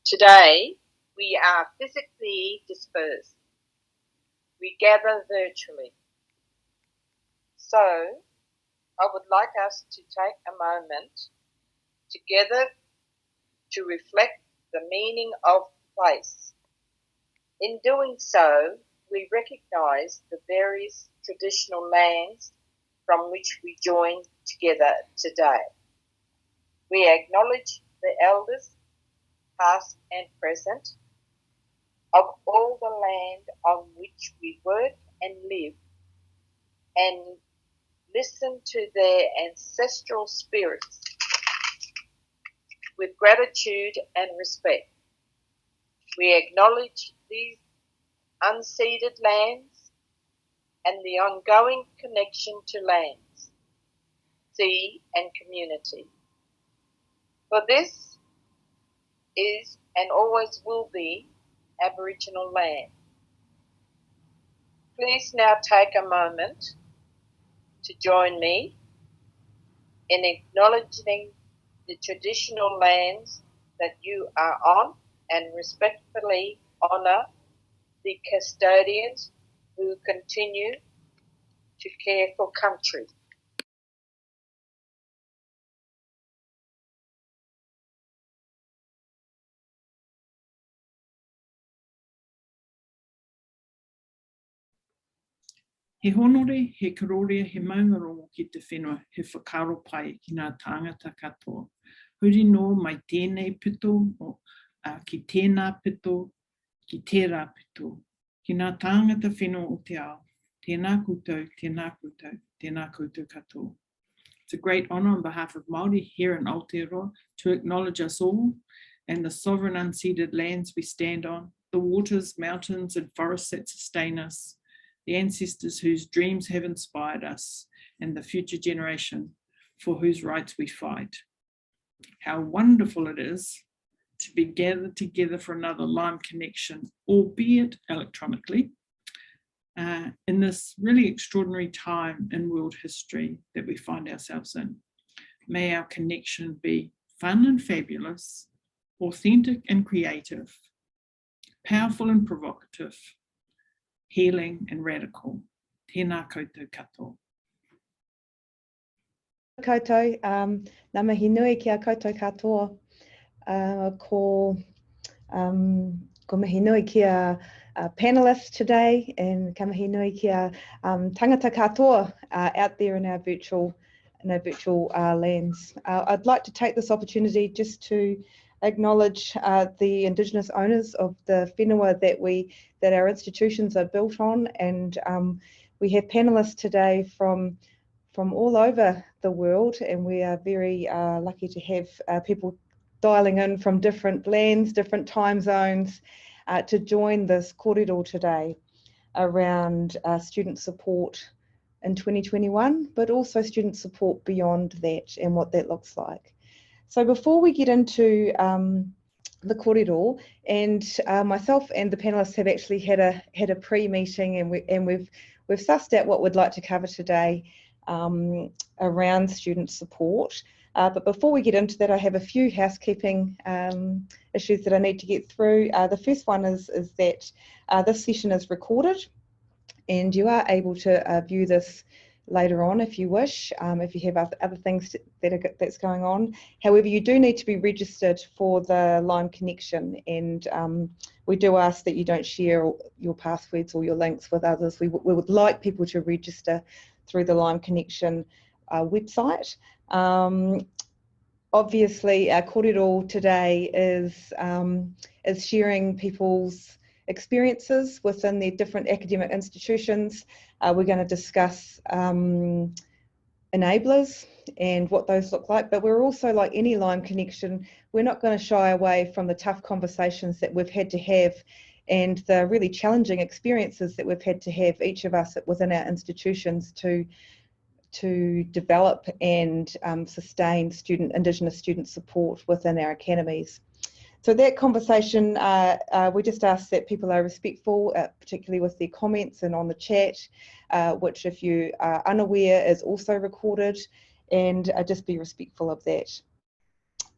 Today, we are physically dispersed. We gather virtually. So, I would like us to take a moment together to reflect the meaning of place. In doing so, we recognise the various traditional lands from which we join together today. We acknowledge the elders, past and present, of all the land on which we work and live, and listen to their ancestral spirits with gratitude and respect. We acknowledge these unceded lands and the ongoing connection to lands, sea and community. For this is and always will be Aboriginal land. Please now take a moment to join me in acknowledging the traditional lands that you are on and respectfully honour the custodians who continue to care for country. He honore, he karorea, he maungarongo ki te whenua, he whakaro pai ki ngā tāngata katoa. Huri no mai tēnei pito, ki tēnā pito, ki tērā pito, ki ngā tāngata whenua o te ao. Tēnā koutou, tēnā koutou, tēnā koutou katoa. It's a great honour on behalf of Māori here in Aotearoa to acknowledge us all and the sovereign unceded lands we stand on, the waters, mountains and forests that sustain us, the ancestors whose dreams have inspired us, and the future generation for whose rights we fight. How wonderful it is to be gathered together for another Lime Connection, albeit electronically, in this really extraordinary time in world history that we find ourselves in. May our connection be fun and fabulous, authentic and creative, powerful and provocative, healing and radical. Tēnā koutou katoa. Koutou, ngā mihi nui ki a koutou katoa, ko mihi nui ki a panellists today, and ka mihi nui ki a tangata katoa out there in our virtual lands. I'd like to take this opportunity just to acknowledge the Indigenous owners of the whenua that our institutions are built on, and we have panellists today from all over the world, and we are very lucky to have people dialing in from different lands, different time zones, to join this kōrero today around student support in 2021, but also student support beyond that and what that looks like. So before we get into the kōrero, and myself and the panellists have actually had a pre-meeting, and we've sussed out what we'd like to cover today around student support. But before we get into that, I have a few housekeeping issues that I need to get through. The first one is that this session is recorded, and you are able to view this later on if you wish, if you have other things that's going on. However, you do need to be registered for the Lime Connection, and we do ask that you don't share your passwords or your links with others. We would like people to register through the Lime Connection website. Obviously, our kōrero today is sharing people's experiences within their different academic institutions. We're going to discuss enablers and what those look like, but we're also, like any Lime Connection, we're not going to shy away from the tough conversations that we've had to have and the really challenging experiences that we've had to have, each of us within our institutions, to develop and sustain Indigenous student support within our academies. So that conversation, we just ask that people are respectful, particularly with their comments and on the chat, which, if you are unaware, is also recorded, and just be respectful of that.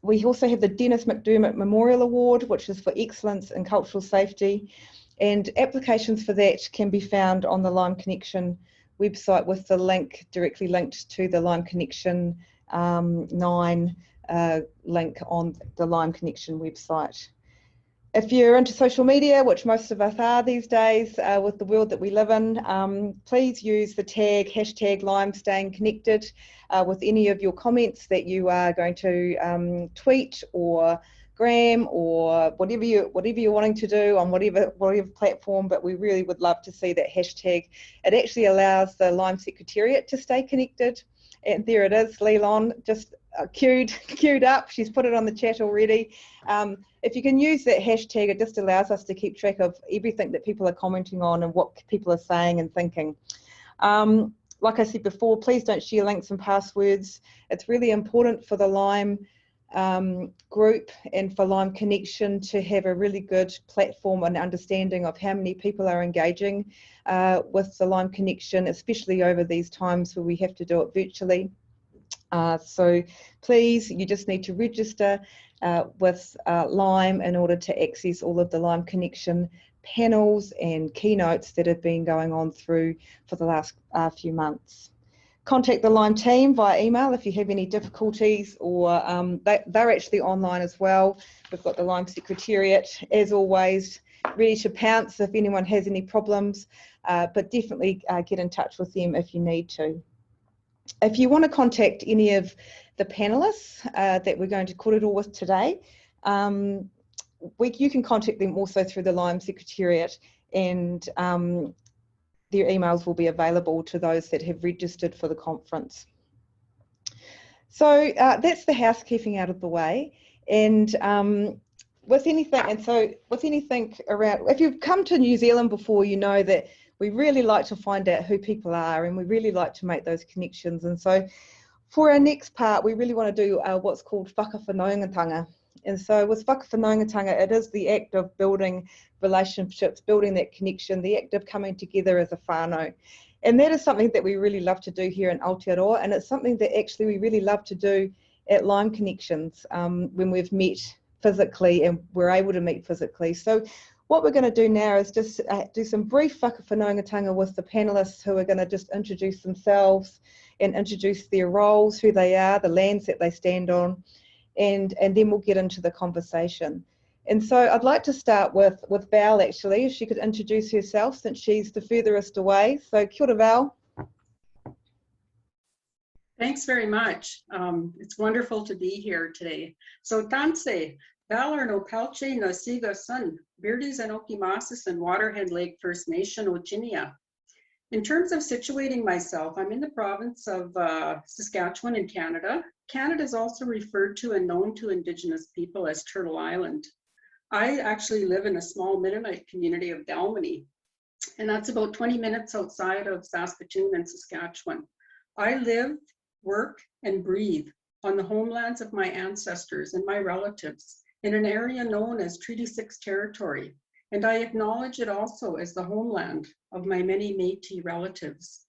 We also have the Dennis Mcdermott Memorial Award, which is for excellence in cultural safety, and applications for that can be found on the Lime Connection website with the link directly linked to the Lime Connection 9 link on the Lime Connection website. If you're into social media, which most of us are these days with the world that we live in, please use the hashtag #LimeStayingConnected with any of your comments that you are going to tweet or gram or whatever you're wanting to do on whatever platform, but we really would love to see that hashtag. It actually allows the Lime Secretariat to stay connected. And there it is, Leilon, just queued up. She's put it on the chat already. If you can use that hashtag, it just allows us to keep track of everything that people are commenting on and what people are saying and thinking. Like I said before, please don't share links and passwords. It's really important for the Lime group and for Lime Connection to have a really good platform and understanding of how many people are engaging with the Lime Connection, especially over these times where we have to do it virtually. So please, you just need to register with Lime in order to access all of the Lime Connection panels and keynotes that have been going on through for the last few months. Contact the Lime team via email if you have any difficulties, or they're actually online as well. We've got the Lime Secretariat, as always, ready to pounce if anyone has any problems, but definitely get in touch with them if you need to. If you want to contact any of the panellists that we're going to korero with today, you can contact them also through the Lime Secretariat, and their emails will be available to those that have registered for the conference. So that's the housekeeping out of the way. And with anything around, if you've come to New Zealand before, you know that we really like to find out who people are, and we really like to make those connections. And so for our next part, we really want to do what's called whakawhanaungatanga. And so with whakawhanaungatanga, it is the act of building relationships, building that connection, the act of coming together as a whānau. And that is something that we really love to do here in Aotearoa, and it's something that actually we really love to do at Lime Connections when we've met physically and we're able to meet physically. So what we're going to do now is just do some brief whakawhanaungatanga with the panellists, who are going to just introduce themselves and introduce their roles, who they are, the lands that they stand on, and then we'll get into the conversation. And so I'd like to start with Val, actually, if she could introduce herself, since she's the furthest away. So kia ora, Val. Thanks very much. It's wonderful to be here today. So Tanse, Val Arnault Pelletier na Siga Sun, Beardies and Okimasis and Waterhead Lake First Nation Ochinia. In terms of situating myself, I'm in the province of Saskatchewan in Canada. Canada is also referred to and known to Indigenous people as Turtle Island. I actually live in a small Mennonite community of Dalmany, and that's about 20 minutes outside of Saskatoon and Saskatchewan. I live, work, and breathe on the homelands of my ancestors and my relatives in an area known as Treaty 6 territory, and I acknowledge it also as the homeland of my many Métis relatives.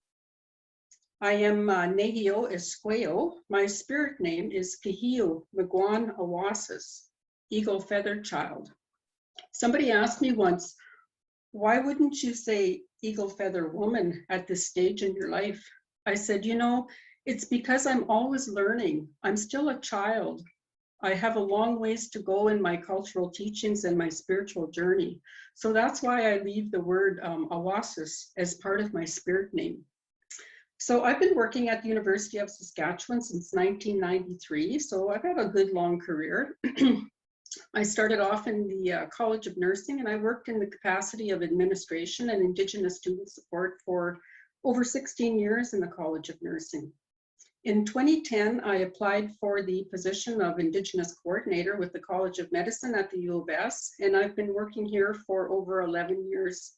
I am Nehio Esqueo. My spirit name is Kahio Mgwan Awasis, Eagle Feather Child. Somebody asked me once, why wouldn't you say Eagle Feather Woman at this stage in your life? I said, you know, it's because I'm always learning. I'm still a child. I have a long ways to go in my cultural teachings and my spiritual journey. So that's why I leave the word Awasis as part of my spirit name. So I've been working at the University of Saskatchewan since 1993. So I've had a good long career. I started off in the College of Nursing, and I worked in the capacity of administration and Indigenous student support for over 16 years in the College of Nursing. In 2010, I applied for the position of Indigenous coordinator with the College of Medicine at the U of S, and I've been working here for over 11 years.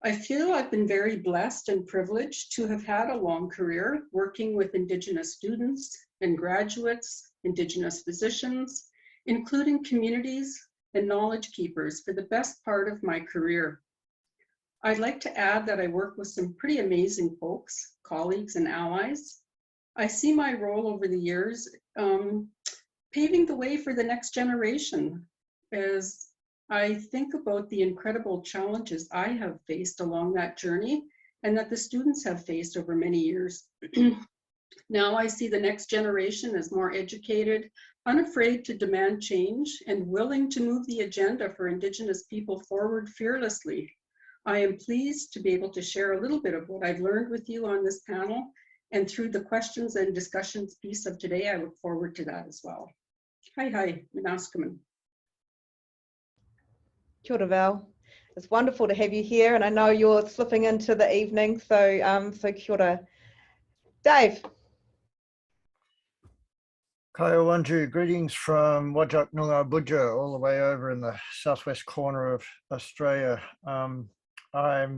I feel I've been very blessed and privileged to have had a long career working with Indigenous students and graduates, Indigenous physicians, including communities and knowledge keepers for the best part of my career. I'd like to add that I work with some pretty amazing folks, colleagues and allies. I see my role over the years paving the way for the next generation. As I think about the incredible challenges I have faced along that journey and that the students have faced over many years. Now I see the next generation as more educated, unafraid to demand change, and willing to move the agenda for Indigenous people forward fearlessly. I am pleased to be able to share a little bit of what I've learned with you on this panel, and through the questions and discussions piece of today, I look forward to that as well. Hi, Minaskaman. Kia ora, Val. It's wonderful to have you here, and I know you're slipping into the evening, so so kia ora. Dave. Kaya Wanju, greetings from Wajak Noongar Budja, all the way over in the southwest corner of Australia. I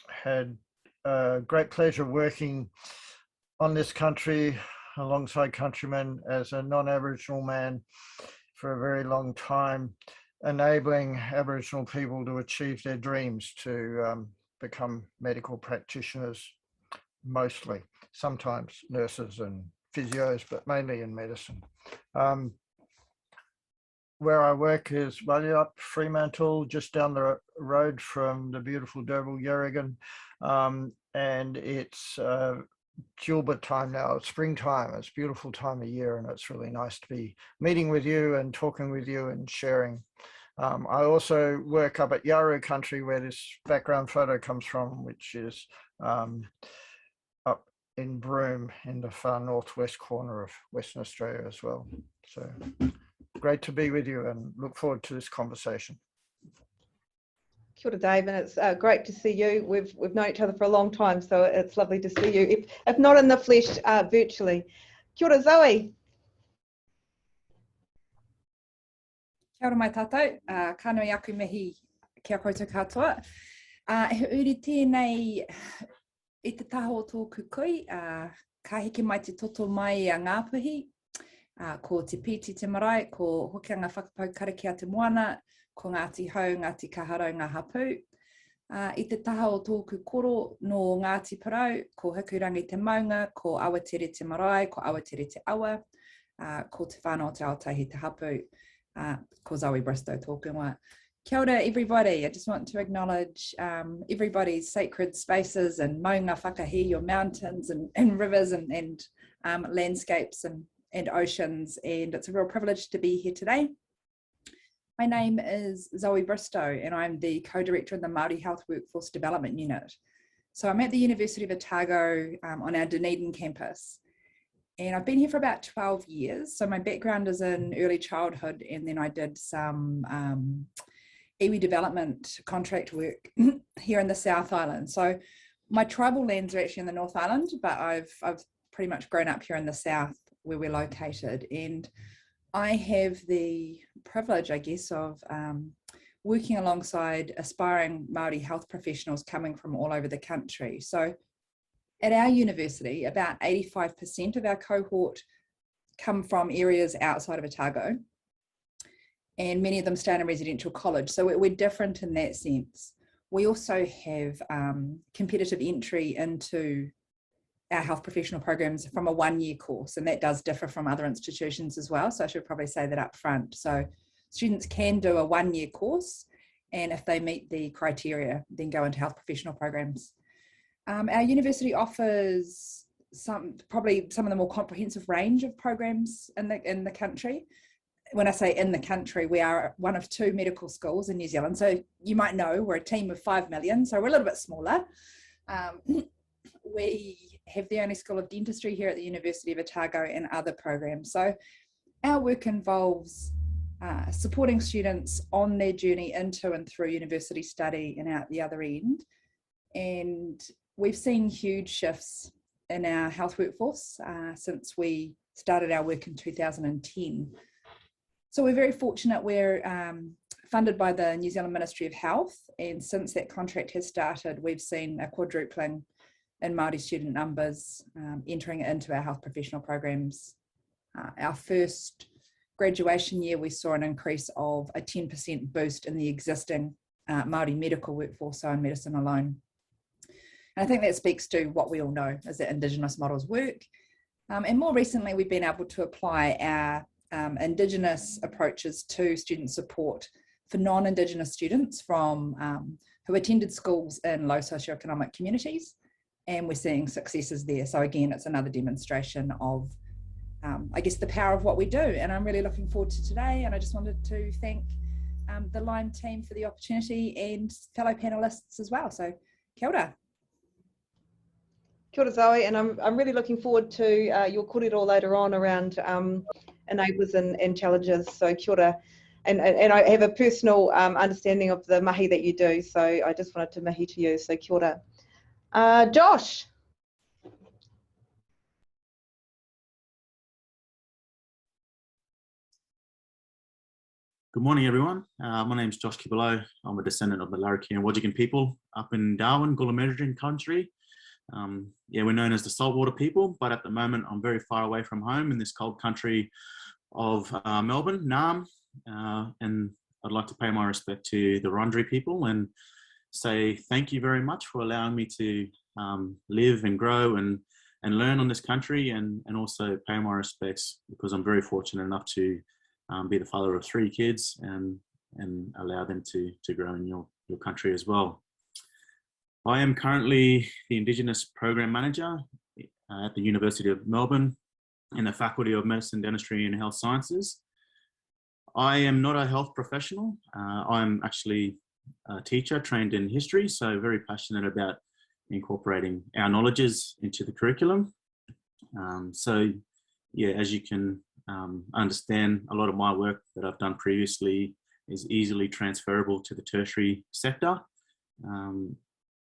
had a great pleasure working on this country alongside countrymen as a non-Aboriginal man for a very long time, enabling Aboriginal people to achieve their dreams to become medical practitioners, mostly, sometimes nurses and physios, but mainly in medicine. Where I work is Valerie, Fremantle, just down the road from the beautiful Derbil Yerrigan, and it's Julbert time now. It's springtime. It's a beautiful time of year, and it's really nice to be meeting with you and talking with you and sharing. I also work up at Yaru country, where this background photo comes from, which is up in Broome in the far northwest corner of Western Australia as well. So great to be with you and look forward to this conversation. Kia ora, Dave, and it's great to see you. We've known each other for a long time, so it's lovely to see you, if not in the flesh, virtually. Kia ora, Zoe. Kia ora mai tātou, ka nui aku mihi kia koutou katoa. He uri tēnei i te taho o tōku koe, ka heke mai te toto mai a Ngāpuhi, ko te piti te marae, ko hokianga whakapau karakia te moana, ko Ngāti Hau, Ngāti Kaharau, Ngā Hapu. I te taha o tōku koro no Ngāti Parau, ko Hikurangi te maunga, ko Awatere te marae, ko Awatere te awa, ko te whānau te aotahi te hapu, ko Zoë Bristowe tōku ingoa. Kia ora everybody, I just want to acknowledge everybody's sacred spaces and maunga whakahi, your mountains and rivers and landscapes and oceans, and it's a real privilege to be here today. My name is Zoë Bristowe, and I'm the co-director of the Māori Health Workforce Development Unit. So I'm at the University of Otago on our Dunedin campus, and I've been here for about 12 years. So my background is in early childhood, and then I did some iwi development contract work here in the South Island. So my tribal lands are actually in the North Island, but I've pretty much grown up here in the South where we're located. And I have the privilege, I guess, of working alongside aspiring Māori health professionals coming from all over the country. So at our university, about 85% of our cohort come from areas outside of Otago, and many of them stay in a residential college. So we're different in that sense. We also have competitive entry into our health professional programs from a one-year course, and that does differ from other institutions as well. So I should probably say that up front. So students can do a one-year course, and if they meet the criteria, then go into health professional programs. Our university offers probably some of the more comprehensive range of programs in the country. When I say in the country, we are one of 2 medical schools in New Zealand. So you might know we're a team of 5 million, so we're a little bit smaller. We have the only School of Dentistry here at the University of Otago and other programs. So our work involves supporting students on their journey into and through university study and out the other end. And we've seen huge shifts in our health workforce since we started our work in 2010. So we're very fortunate. We're funded by the New Zealand Ministry of Health, and since that contract has started, we've seen a quadrupling in Māori student numbers entering into our health professional programs. Our first graduation year, we saw an increase of a 10% boost in the existing Māori medical workforce, so in medicine alone. And I think that speaks to what we all know, is that Indigenous models work. And more recently, we've been able to apply our Indigenous approaches to student support for non-Indigenous students from who attended schools in low socioeconomic communities, and we're seeing successes there. So again, it's another demonstration of, I guess, the power of what we do, and I'm really looking forward to today. And I just wanted to thank the Lime team for the opportunity and fellow panelists as well. So kia ora. Kia ora, Zoe, and I'm really looking forward to your kōrero later on around enablers and challenges. So kia ora. And I have a personal understanding of the mahi that you do, so I just wanted to mahi to you, so kia ora. Josh. Good morning, everyone. My name is Josh Cubillo. I'm a descendant of the Larrakia and Wajigan people up in Darwin, Gullamedrin country. Yeah, we're known as the saltwater people, but at the moment I'm very far away from home in this cold country of Melbourne, Naarm, and I'd like to pay my respect to the Wurundjeri people and say thank you very much for allowing me to live and grow and learn on this country, and also pay my respects because I'm very fortunate enough to be the father of 3 kids and allow them to grow in your country as well. I am currently the Indigenous Program Manager at the University of Melbourne in the Faculty of Medicine, Dentistry and Health Sciences. I am not a health professional. I'm actually a teacher trained in history, so very passionate about incorporating our knowledges into the curriculum. So yeah, as you can understand, a lot of my work that I've done previously is easily transferable to the tertiary sector.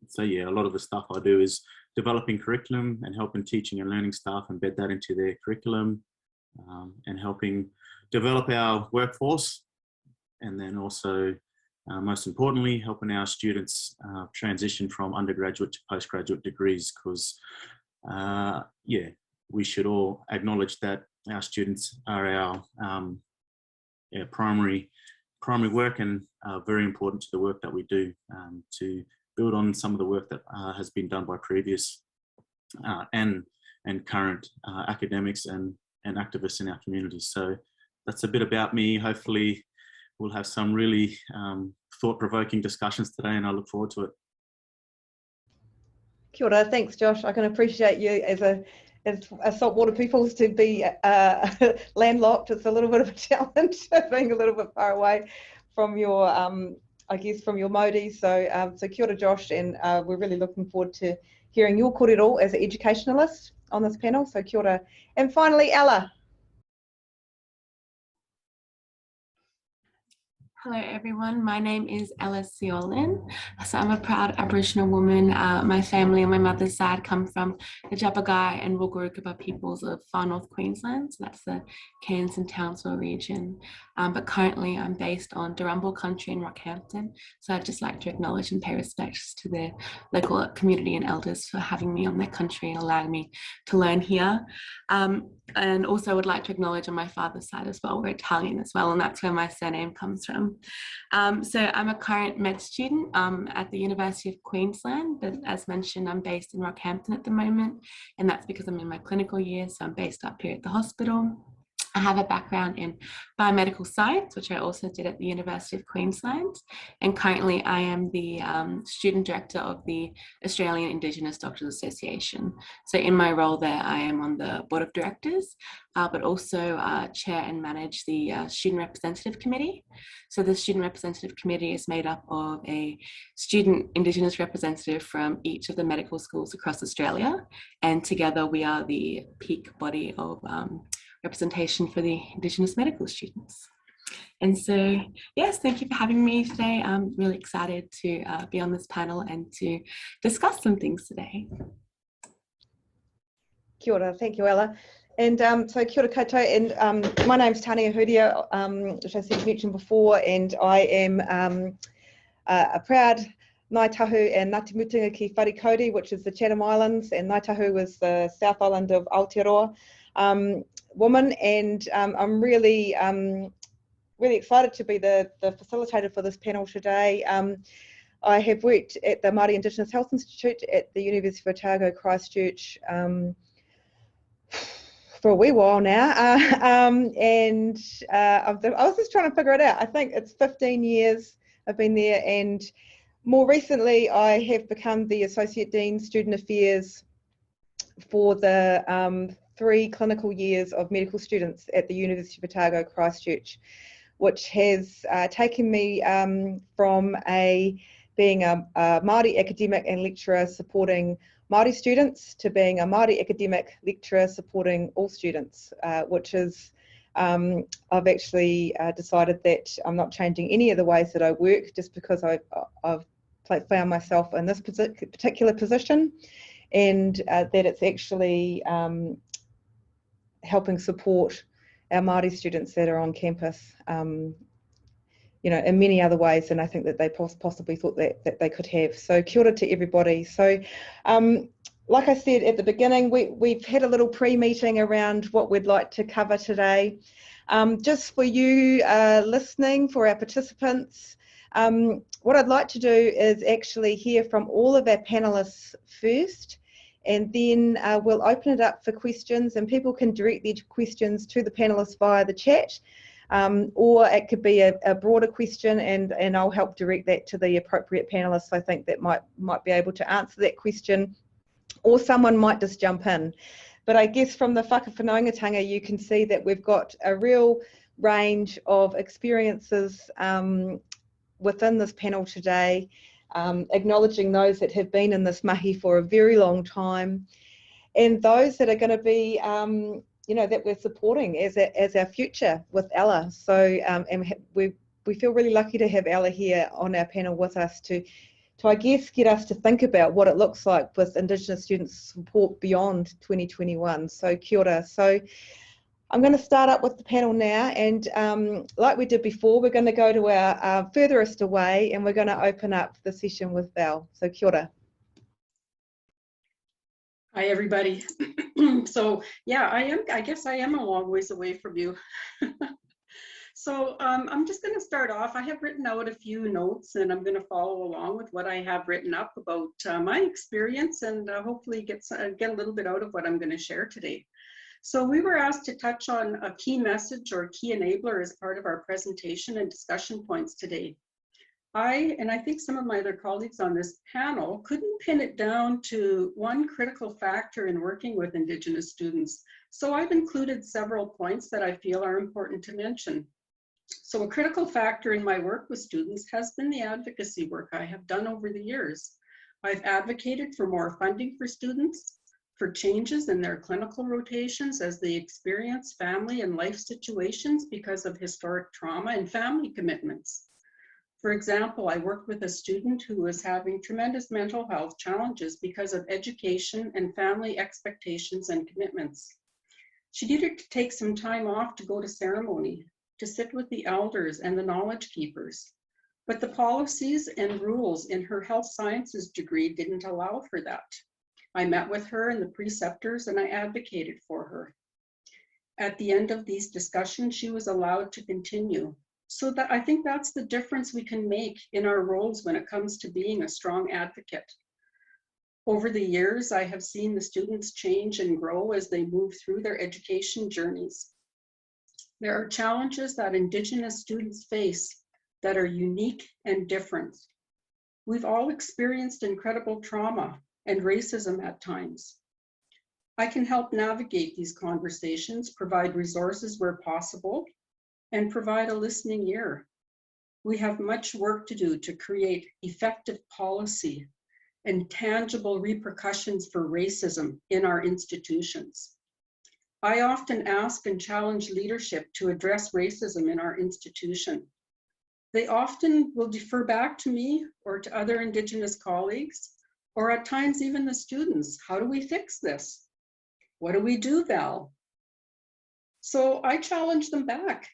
So yeah, a lot of the stuff I do is developing curriculum and helping teaching and learning staff embed that into their curriculum, and helping develop our workforce, and then also most importantly helping our students transition from undergraduate to postgraduate degrees, because yeah, we should all acknowledge that our students are our primary work, and very important to the work that we do, to build on some of the work that has been done by previous and current academics and activists in our communities. So that's a bit about me. Hopefully we'll have some really thought-provoking discussions today, and I look forward to it. Kia ora, thanks Josh. I can appreciate you as saltwater peoples to be landlocked. It's a little bit of a challenge being a little bit far away from your, I guess, from your mauri. So, so kia ora Josh, and we're really looking forward to hearing your kōrero as an educationalist on this panel. So kia ora. And finally, Ella. Hello everyone, my name is Ella Ceolin. So I'm a proud Aboriginal woman. My family on my mother's side come from the Jabagai and Rawgurukaba peoples of far north Queensland. So that's the Cairns and Townsville region. But currently I'm based on Darumbal country in Rockhampton. So I'd just like to acknowledge and pay respects to the local community and elders for having me on their country and allowing me to learn here. And also would like to acknowledge on my father's side as well, we're Italian as well, and that's where my surname comes from. So I'm a current med student at the University of Queensland, but as mentioned, I'm based in Rockhampton at the moment, and that's because I'm in my clinical year, so I'm based up here at the hospital. I have a background in biomedical science, which I also did at the University of Queensland. And currently I am the student director of the Australian Indigenous Doctors Association. So in my role there, I am on the board of directors, but also chair and manage the student representative committee. So the student representative committee is made up of a student Indigenous representative from each of the medical schools across Australia. And together we are the peak body of representation for the Indigenous medical students. And so, yes, thank you for having me today. I'm really excited to be on this panel and to discuss some things today. Kia ora, thank you, Ella. And so kia ora koutou, and my name's Tania Huria, which I said mentioned before, and I am a proud Ngāi Tahu and Ngāti Mutunga ki Wharikauri, which is the Chatham Islands, and Ngāi Tahu was the South Island of Aotearoa. Woman, and I'm really excited to be the facilitator for this panel today. I have worked at the Māori Indigenous Health Institute at the University of Otago, Christchurch for a wee while now, and I was just trying to figure it out. I think it's 15 years I've been there, and more recently I have become the Associate Dean Student Affairs for the 3 clinical years of medical students at the University of Otago, Christchurch, which has taken me from being a Māori academic and lecturer supporting Māori students to being a Māori academic lecturer supporting all students, which is, I've actually decided that I'm not changing any of the ways that I work just because I've found myself in this particular position, and that it's actually helping support our Māori students that are on campus, you know, in many other ways than I think that they possibly thought that they could have. So kia ora to everybody. So like I said at the beginning, we've had a little pre-meeting around what we'd like to cover today. Just for you listening, for our participants, what I'd like to do is actually hear from all of our panelists first, and then we'll open it up for questions, and people can direct their questions to the panelists via the chat. Or it could be a broader question, and I'll help direct that to the appropriate panelists I think that might be able to answer that question, or someone might just jump in. But I guess from the whakawhanaungatanga you can see that we've got a real range of experiences within this panel today, acknowledging those that have been in this mahi for a very long time, and those that are going to be you know, that we're supporting as our future with Ella. So and we feel really lucky to have Ella here on our panel with us to I guess get us to think about what it looks like with Indigenous students support beyond 2021. So kia ora. So I'm going to start up with the panel now, and like we did before, we're going to go to our furthest away, and we're going to open up the session with Val. So kia ora. Hi, everybody. So yeah, I guess I am a long ways away from you. So I'm just going to start off. I have written out a few notes, and I'm going to follow along with what I have written up about my experience, and hopefully get a little bit out of what I'm going to share today. So we were asked to touch on a key message or key enabler as part of our presentation and discussion points today. And I think some of my other colleagues on this panel couldn't pin it down to one critical factor in working with Indigenous students. So I've included several points that I feel are important to mention. So a critical factor in my work with students has been the advocacy work I have done over the years. I've advocated for more funding for students, for changes in their clinical rotations as they experience family and life situations because of historic trauma and family commitments. For example, I worked with a student who was having tremendous mental health challenges because of education and family expectations and commitments. She needed to take some time off to go to ceremony, to sit with the elders and the knowledge keepers. But the policies and rules in her health sciences degree didn't allow for that. I met with her and the preceptors, and I advocated for her. At the end of these discussions, she was allowed to continue. So that I think that's the difference we can make in our roles when it comes to being a strong advocate. Over the years, I have seen the students change and grow as they move through their education journeys. There are challenges that Indigenous students face that are unique and different. We've all experienced incredible trauma and racism at times. I can help navigate these conversations, provide resources where possible, and provide a listening ear. We have much work to do to create effective policy and tangible repercussions for racism in our institutions. I often ask and challenge leadership to address racism in our institution. They often will defer back to me or to other Indigenous colleagues, or at times even the students. How do we fix this? What do we do, Val? So I challenge them back.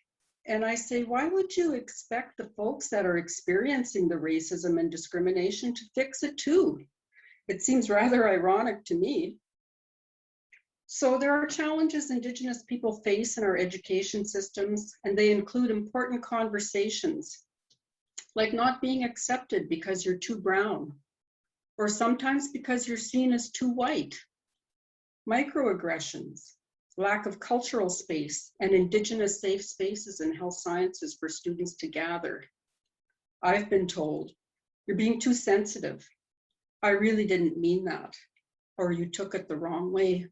And I say, why would you expect the folks that are experiencing the racism and discrimination to fix it too? It seems rather ironic to me. So there are challenges Indigenous people face in our education systems, and they include important conversations, like not being accepted because you're too brown, or sometimes because you're seen as too white, microaggressions, lack of cultural space and Indigenous safe spaces in health sciences for students to gather. I've been told, "You're being too sensitive. I really didn't mean that," or "You took it the wrong way."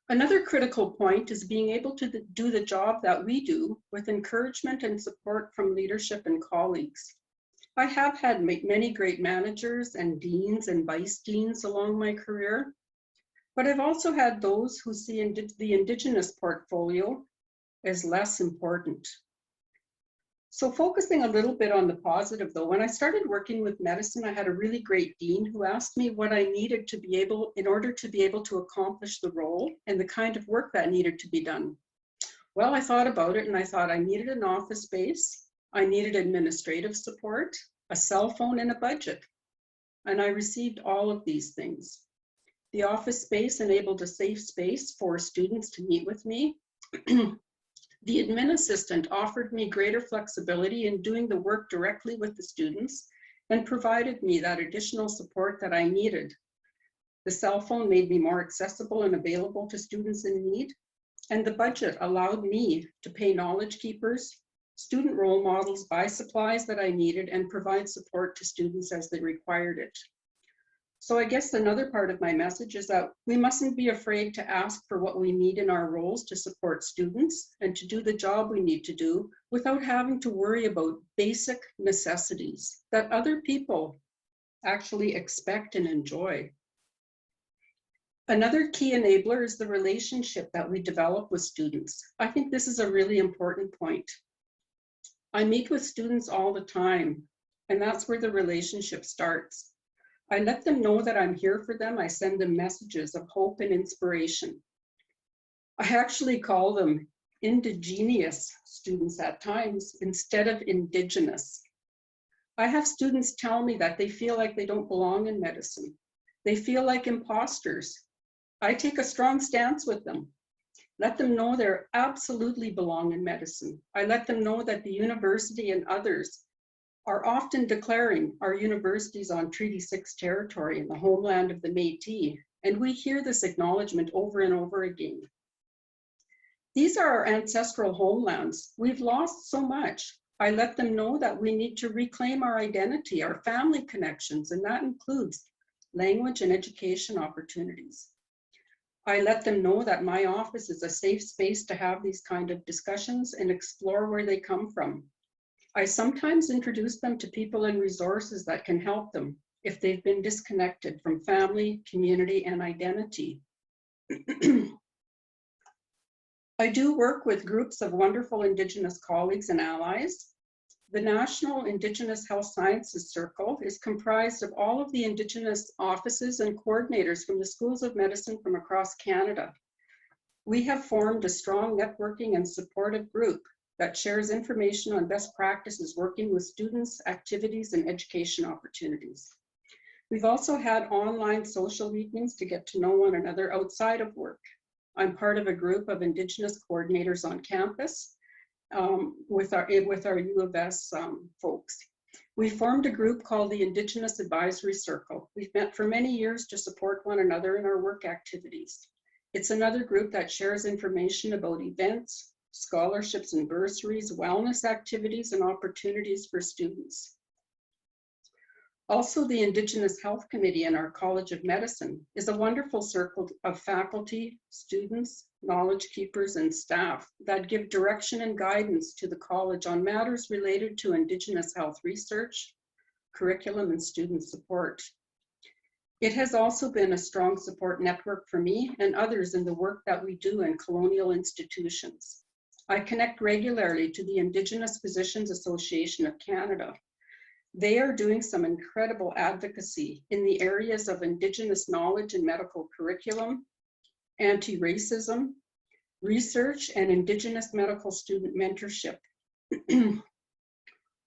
Another critical point is being able to do the job that we do with encouragement and support from leadership and colleagues. I have had many great managers and deans and vice deans along my career, but I've also had those who see the Indigenous portfolio as less important. So focusing a little bit on the positive though, when I started working with medicine, I had a really great dean who asked me what I needed to be able, in order to be able to accomplish the role and the kind of work that needed to be done. Well, I thought about it and I thought I needed an office space, I needed administrative support, a cell phone and a budget. And I received all of these things. The office space enabled a safe space for students to meet with me. The admin assistant offered me greater flexibility in doing the work directly with the students and provided me that additional support that I needed. The cell phone made me more accessible and available to students in need, and the budget allowed me to pay knowledge keepers, student role models, buy supplies that I needed, and provide support to students as they required it. So I guess another part of my message is that we mustn't be afraid to ask for what we need in our roles to support students and to do the job we need to do without having to worry about basic necessities that other people actually expect and enjoy. Another key enabler is the relationship that we develop with students. I think this is a really important point. I meet with students all the time, and that's where the relationship starts. I let them know that I'm here for them. I send them messages of hope and inspiration. I actually call them indigenous students at times instead of Indigenous. I have students tell me that they feel like they don't belong in medicine. They feel like imposters. I take a strong stance with them. Let them know they absolutely belong in medicine. I let them know that the university and others are often declaring our universities on Treaty 6 territory in the homeland of the Métis, and we hear this acknowledgement over and over again. These are our ancestral homelands. We've lost so much. I let them know that we need to reclaim our identity, our family connections, and that includes language and education opportunities. I let them know that my office is a safe space to have these kind of discussions and explore where they come from. I sometimes introduce them to people and resources that can help them if they've been disconnected from family, community, and identity. I do work with groups of wonderful Indigenous colleagues and allies. The National Indigenous Health Sciences Circle is comprised of all of the Indigenous offices and coordinators from the schools of medicine from across Canada. We have formed a strong networking and supportive group that shares information on best practices working with students, activities, and education opportunities. We've also had online social meetings to get to know one another outside of work. I'm part of a group of Indigenous coordinators on campus with our U of S folks. We formed a group called the Indigenous Advisory Circle. We've met for many years to support one another in our work activities. It's another group that shares information about events, scholarships and bursaries, wellness activities, and opportunities for students. Also, the Indigenous Health Committee in our College of Medicine is a wonderful circle of faculty, students, knowledge keepers, and staff that give direction and guidance to the college on matters related to Indigenous health research, curriculum, and student support. It has also been a strong support network for me and others in the work that we do in colonial institutions. I connect regularly to the Indigenous Physicians Association of Canada. They are doing some incredible advocacy in the areas of Indigenous knowledge and medical curriculum, anti-racism, research, and Indigenous medical student mentorship.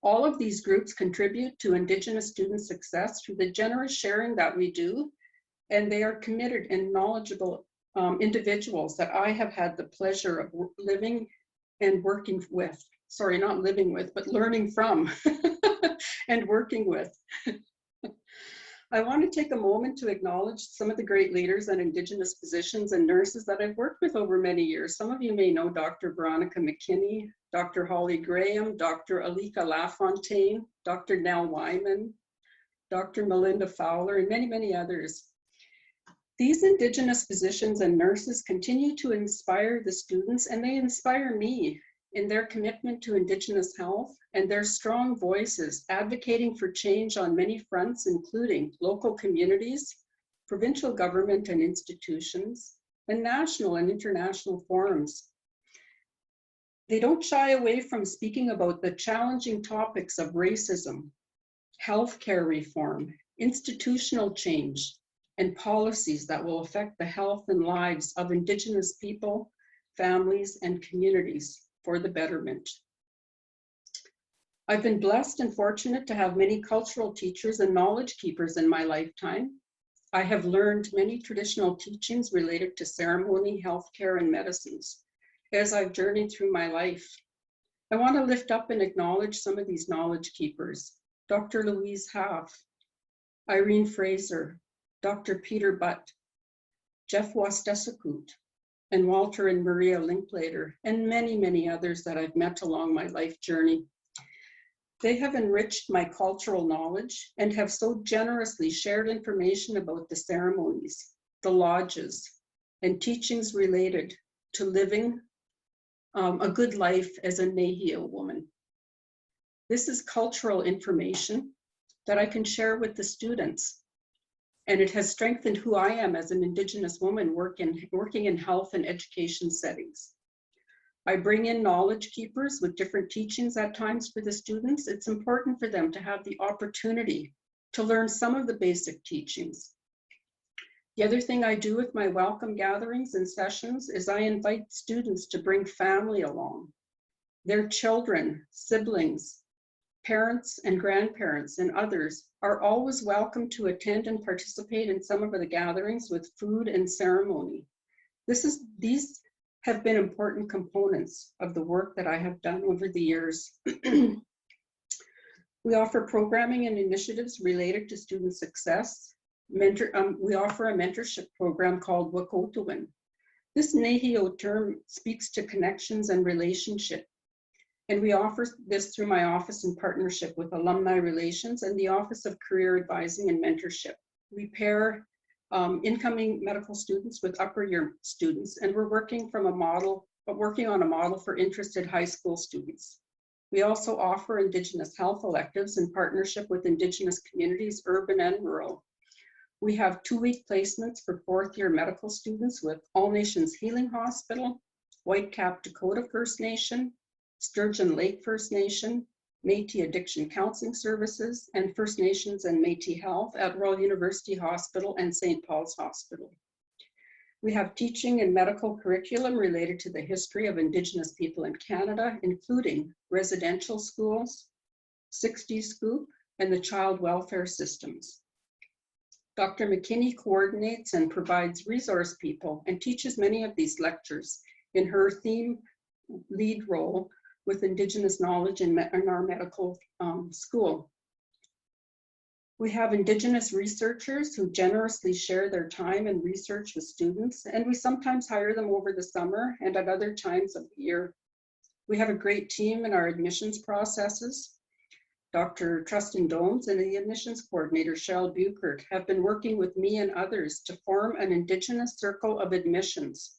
All of these groups contribute to Indigenous student success through the generous sharing that we do, and they are committed and knowledgeable individuals that I have had the pleasure of living and working with. Sorry, not living with, but learning from and working with. I want to take a moment to acknowledge some of the great leaders and Indigenous physicians and nurses that I've worked with over many years. Some of you may know Dr. Veronica McKinney, Dr. Holly Graham, Dr. Alika Lafontaine, Dr. Nell Wyman, Dr. Melinda Fowler, and many, many others. These Indigenous physicians and nurses continue to inspire the students, and they inspire me in their commitment to Indigenous health and their strong voices advocating for change on many fronts, including local communities, provincial government and institutions, and national and international forums. They don't shy away from speaking about the challenging topics of racism, healthcare reform, institutional change, and policies that will affect the health and lives of Indigenous people, families, and communities for the betterment. I've been blessed and fortunate to have many cultural teachers and knowledge keepers in my lifetime. I have learned many traditional teachings related to ceremony, healthcare, and medicines as I've journeyed through my life. I want to lift up and acknowledge some of these knowledge keepers: Dr. Louise Haff, Irene Fraser, Dr. Peter Butt, Jeff Wastesakut, and Walter and Maria Linklater, and many, many others that I've met along my life journey. They have enriched my cultural knowledge and have so generously shared information about the ceremonies, the lodges, and teachings related to living a good life as a Ngāhuia woman. This is cultural information that I can share with the students, and it has strengthened who I am as an Indigenous woman working in health and education settings. I bring in knowledge keepers with different teachings at times for the students. It's important for them to have the opportunity to learn some of the basic teachings. The other thing I do with my welcome gatherings and sessions is I invite students to bring family along. Their children, siblings, parents and grandparents and others are always welcome to attend and participate in some of the gatherings with food and ceremony. These have been important components of the work that I have done over the years. We offer programming and initiatives related to student success. We offer a mentorship program called Wakotowin. This Ngāhuia term speaks to connections and relationship. And we offer this through my office in partnership with Alumni Relations and the Office of Career Advising and Mentorship. We pair incoming medical students with upper year students, and we're working on a model for interested high school students. We also offer Indigenous health electives in partnership with Indigenous communities, urban and rural. We have 2-week placements for 4th year medical students with All Nations Healing Hospital, Whitecap Dakota First Nation, Sturgeon Lake First Nation, Métis Addiction Counseling Services, and First Nations and Métis Health at Royal University Hospital and St. Paul's Hospital. We have teaching and medical curriculum related to the history of Indigenous people in Canada, including residential schools, 60s Scoop, and the child welfare systems. Dr. McKinney coordinates and provides resource people and teaches many of these lectures in her theme lead role with Indigenous knowledge in our medical school. We have Indigenous researchers who generously share their time and research with students, and we sometimes hire them over the summer and at other times of the year. We have a great team in our admissions processes. Dr. Trustin Domes and the admissions coordinator, Cheryl Buchert, have been working with me and others to form an Indigenous circle of admissions.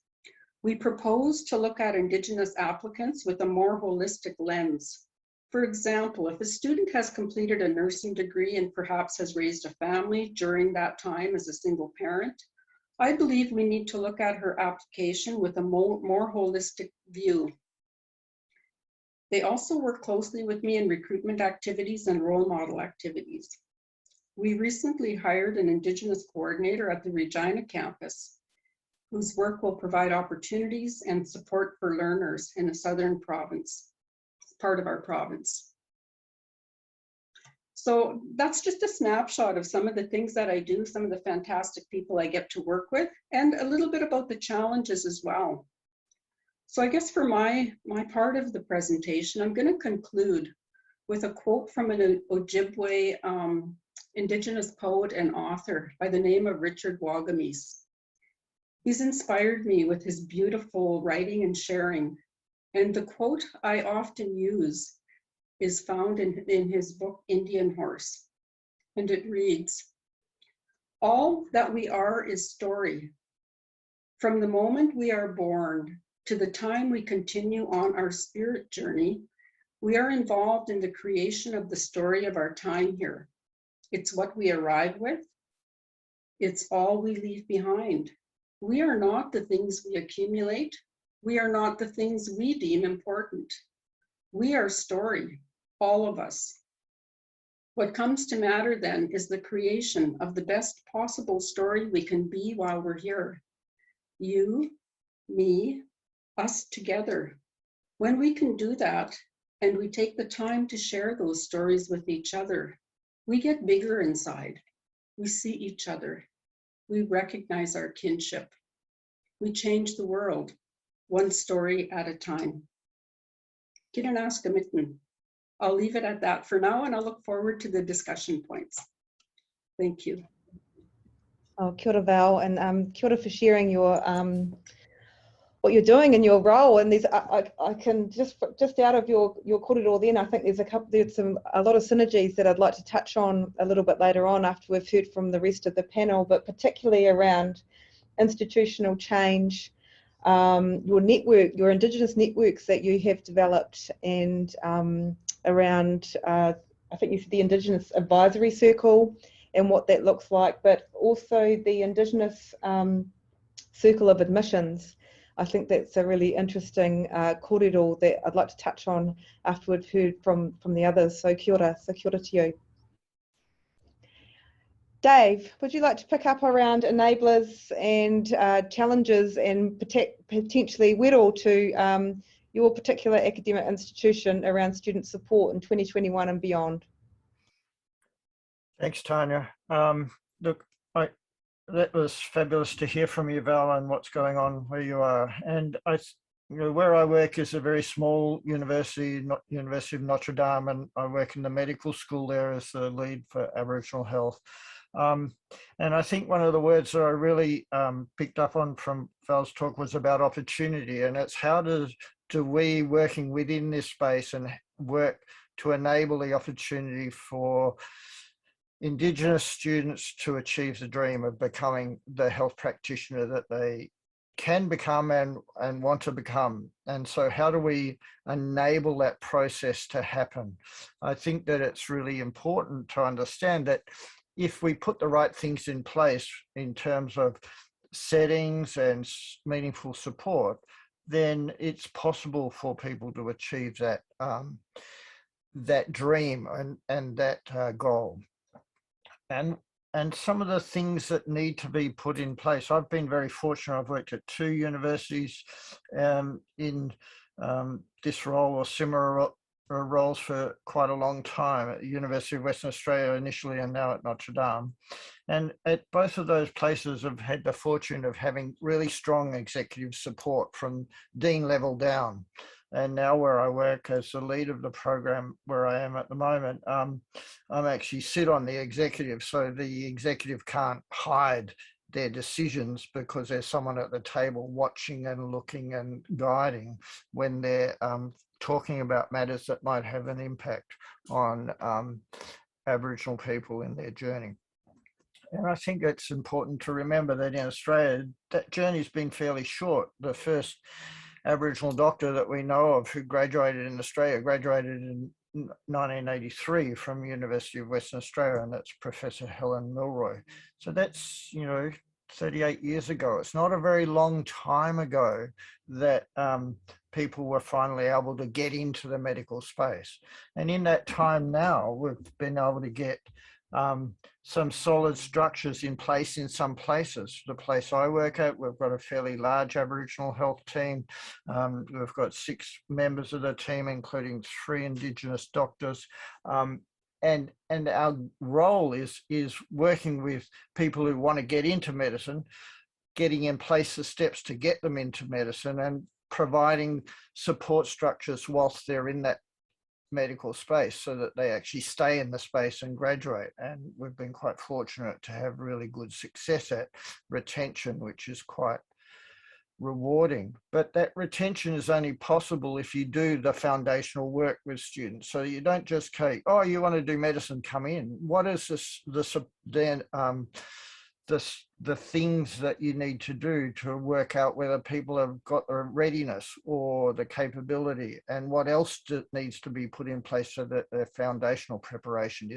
We propose to look at Indigenous applicants with a more holistic lens. For example, if a student has completed a nursing degree and perhaps has raised a family during that time as a single parent, I believe we need to look at her application with a more holistic view. They also work closely with me in recruitment activities and role model activities. We recently hired an Indigenous coordinator at the Regina campus, whose work will provide opportunities and support for learners in the southern province, part of our province. So that's just a snapshot of some of the things that I do, some of the fantastic people I get to work with, and a little bit about the challenges as well. So I guess for my part of the presentation, I'm going to conclude with a quote from an Ojibwe Indigenous poet and author by the name of Richard Wagamese. He's inspired me with his beautiful writing and sharing. And the quote I often use is found in his book, Indian Horse. And it reads, "All that we are is story. From the moment we are born to the time we continue on our spirit journey, we are involved in the creation of the story of our time here. It's what we arrive with. It's all we leave behind. We are not the things we accumulate. We are not the things we deem important. We are story, all of us. What comes to matter then is the creation of the best possible story we can be while we're here. You, me, us together. When we can do that, and we take the time to share those stories with each other, we get bigger inside. We see each other. We recognize our kinship. We change the world, one story at a time." Kinanaskamitin. I'll leave it at that for now, and I'll look forward to the discussion points. Thank you. Oh, kia ora, Val, and kia ora for sharing your what you're doing in your role. And there's I can just out of your kōrero then, I think there's a lot of synergies that I'd like to touch on a little bit later on after we've heard from the rest of the panel, but particularly around institutional change, your network, your Indigenous networks that you have developed, and around I think you said the Indigenous Advisory Circle and what that looks like, but also the Indigenous Circle of Admissions. I think that's a really interesting kōrero that I'd like to touch on after we've heard from the others. So kia ora to you. Dave, would you like to pick up around enablers and challenges, and potentially Wero to your particular academic institution around student support in 2021 and beyond? Thanks, Tania. Look, that was fabulous to hear from you, Val, and what's going on where you are. And where I work is a very small university, University of Notre Dame, and I work in the medical school there as the lead for Aboriginal health. And I think one of the words that I really picked up on from Val's talk was about opportunity, and it's how do we, working within this space, and work to enable the opportunity for Indigenous students to achieve the dream of becoming the health practitioner that they can become and want to become. And so how do we enable that process to happen? I think that it's really important to understand that if we put the right things in place in terms of settings and meaningful support, then it's possible for people to achieve that that dream and that goal. And some of the things that need to be put in place. I've been very fortunate. I've worked at 2 universities in this role or similar roles for quite a long time, at the University of Western Australia initially, and now at Notre Dame. And at both of those places, I've had the fortune of having really strong executive support from dean level down. And now where I work as the lead of the program where I am at the moment, I'm actually sit on the executive. So the executive can't hide their decisions because there's someone at the table watching and looking and guiding when they're talking about matters that might have an impact on Aboriginal people in their journey. And I think it's important to remember that in Australia, that journey's been fairly short. The first Aboriginal doctor that we know of who graduated in Australia graduated in 1983 from University of Western Australia, and that's Professor Helen Milroy. So that's, 38 years ago. It's not a very long time ago that people were finally able to get into the medical space. And in that time now, we've been able to get some solid structures in place in some places. The place I work at, we've got a fairly large Aboriginal health team. We've got 6 members of the team, including 3 Indigenous doctors. And our role is working with people who want to get into medicine, getting in place the steps to get them into medicine, and providing support structures whilst they're in that medical space so that they actually stay in the space and graduate. And we've been quite fortunate to have really good success at retention, which is quite rewarding. But that retention is only possible if you do the foundational work with students. So you don't just say, oh, you want to do medicine, come in. What is the things that you need to do to work out whether people have got the readiness or the capability, and what else needs to be put in place so that their foundational preparation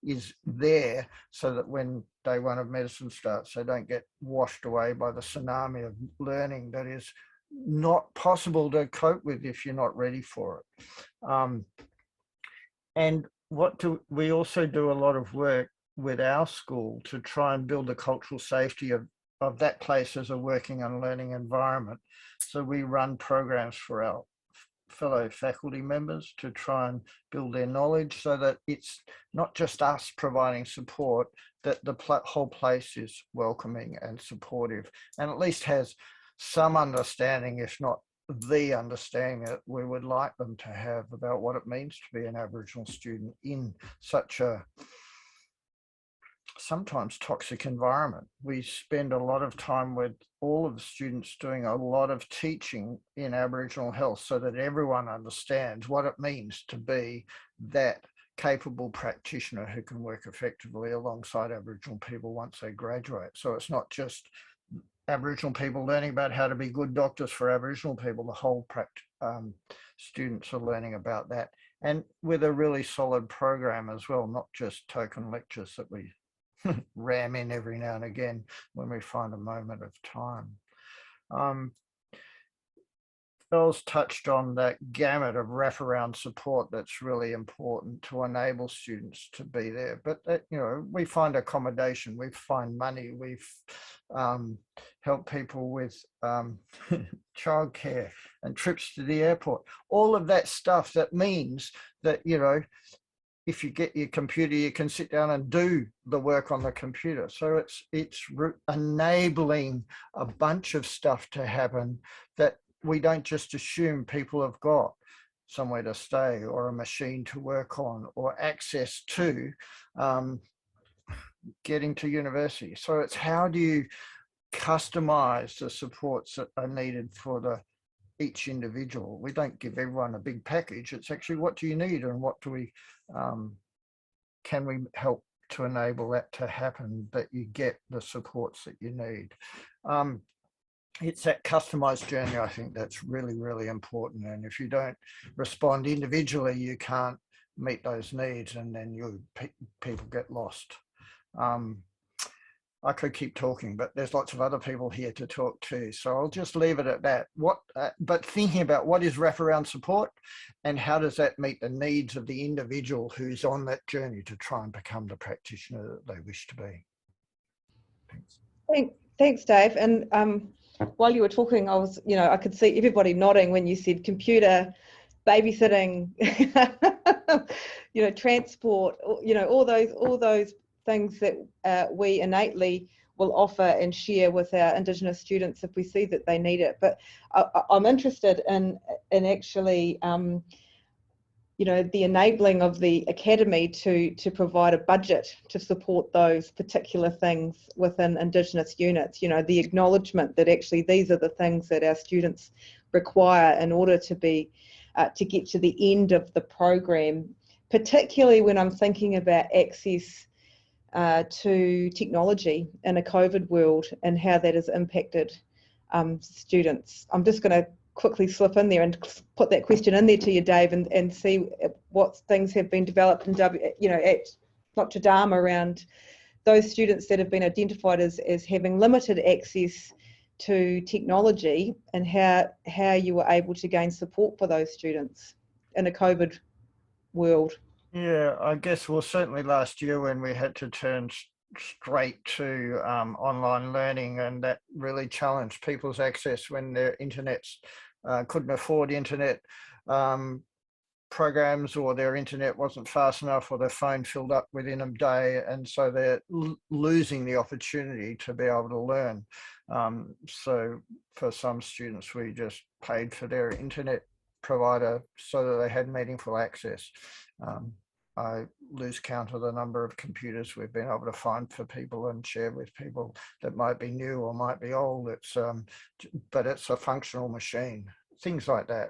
is there, so that when day one of medicine starts, they don't get washed away by the tsunami of learning that is not possible to cope with if you're not ready for it. And we also do a lot of work with our school to try and build the cultural safety of that place as a working and learning environment. So we run programs for our fellow faculty members to try and build their knowledge, so that it's not just us providing support, that the whole place is welcoming and supportive, and at least has some understanding, if not the understanding that we would like them to have about what it means to be an Aboriginal student in such a sometimes toxic environment. We spend a lot of time with all of the students doing a lot of teaching in Aboriginal health, so that everyone understands what it means to be that capable practitioner who can work effectively alongside Aboriginal people once they graduate. So it's not just Aboriginal people learning about how to be good doctors for Aboriginal people. The whole students are learning about that, and with a really solid program as well, not just token lectures that we ram in every now and again when we find a moment of time. Phil's touched on that gamut of wraparound support that's really important to enable students to be there. But we find accommodation, we find money, we've helped people with childcare and trips to the airport. All of that stuff that means that, if you get your computer, you can sit down and do the work on the computer. So it's enabling a bunch of stuff to happen that we don't just assume people have got somewhere to stay or a machine to work on or access to getting to university. So it's how do you customize the supports that are needed for each individual. We don't give everyone a big package. It's actually, what do you need, and what do we can we help to enable that to happen, that you get the supports that you need. It's that customized journey, I think, that's really, really important. And if you don't respond individually, you can't meet those needs, and then people get lost. I could keep talking, but there's lots of other people here to talk to, so I'll just leave it at that. But thinking about what is wraparound support and how does that meet the needs of the individual who's on that journey to try and become the practitioner that they wish to be. Thanks. Thanks, Dave. And while you were talking, I could see everybody nodding when you said computer, babysitting, transport, all those things that we innately will offer and share with our Indigenous students if we see that they need it. But I'm interested in actually, the enabling of the academy to provide a budget to support those particular things within Indigenous units. The acknowledgement that actually these are the things that our students require in order to get to the end of the program, particularly when I'm thinking about access to technology in a COVID world and how that has impacted students. I'm just going to quickly slip in there and put that question in there to you, Dave, and see what things have been developed in at Notre Dame around those students that have been identified as having limited access to technology, and how you were able to gain support for those students in a COVID world. Yeah, I guess, certainly last year when we had to turn straight to online learning, and that really challenged people's access when their internets couldn't afford internet programs, or their internet wasn't fast enough, or their phone filled up within a day, and so they're losing the opportunity to be able to learn. So for some students, we just paid for their internet provider so that they had meaningful access. I lose count of the number of computers we've been able to find for people and share with people that might be new or might be old. But it's a functional machine. Things like that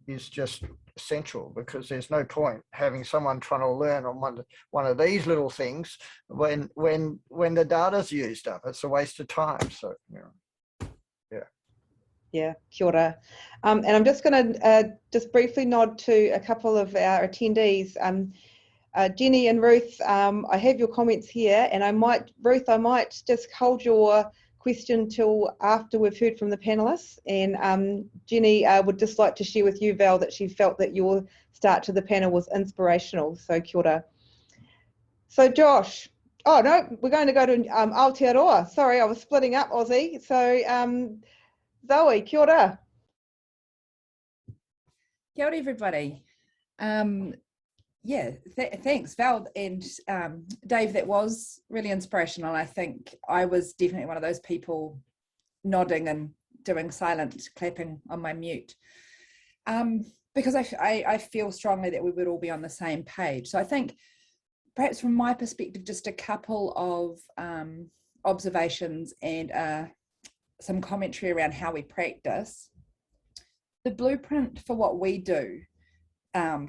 is just essential, because there's no point having someone trying to learn on one of these little things when the data's used up. It's a waste of time. So Yeah, kia ora. And I'm just going to just briefly nod to a couple of our attendees. Jenny and Ruth, I have your comments here, and I might just hold your question till after we've heard from the panelists. And Jenny would just like to share with you, Val, that she felt that your start to the panel was inspirational. So kia ora. So Josh, oh no, we're going to go to Aotearoa. Sorry, I was splitting up Aussie. So Zoe, kia ora. Kia ora, everybody. Yeah, thanks, Val and Dave. That was really inspirational. I think I was definitely one of those people nodding and doing silent clapping on my mute, because I feel strongly that we would all be on the same page. So I think perhaps from my perspective, just a couple of observations and some commentary around how we practice. The blueprint for what we do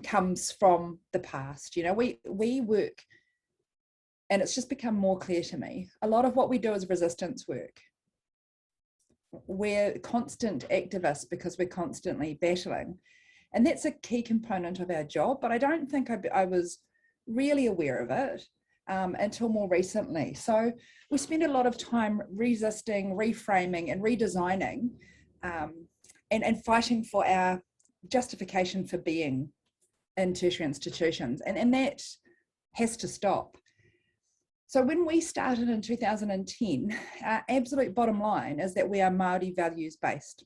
comes from the past. You know, we work, and it's just become more clear to me, a lot of what we do is resistance work. We're constant activists because we're constantly battling, and that's a key component of our job, but I don't think I was really aware of it until more recently. So we spend a lot of time resisting, reframing and redesigning and fighting for our justification for being in tertiary institutions, and that has to stop. So when we started in 2010, our absolute bottom line is that we are Māori values based.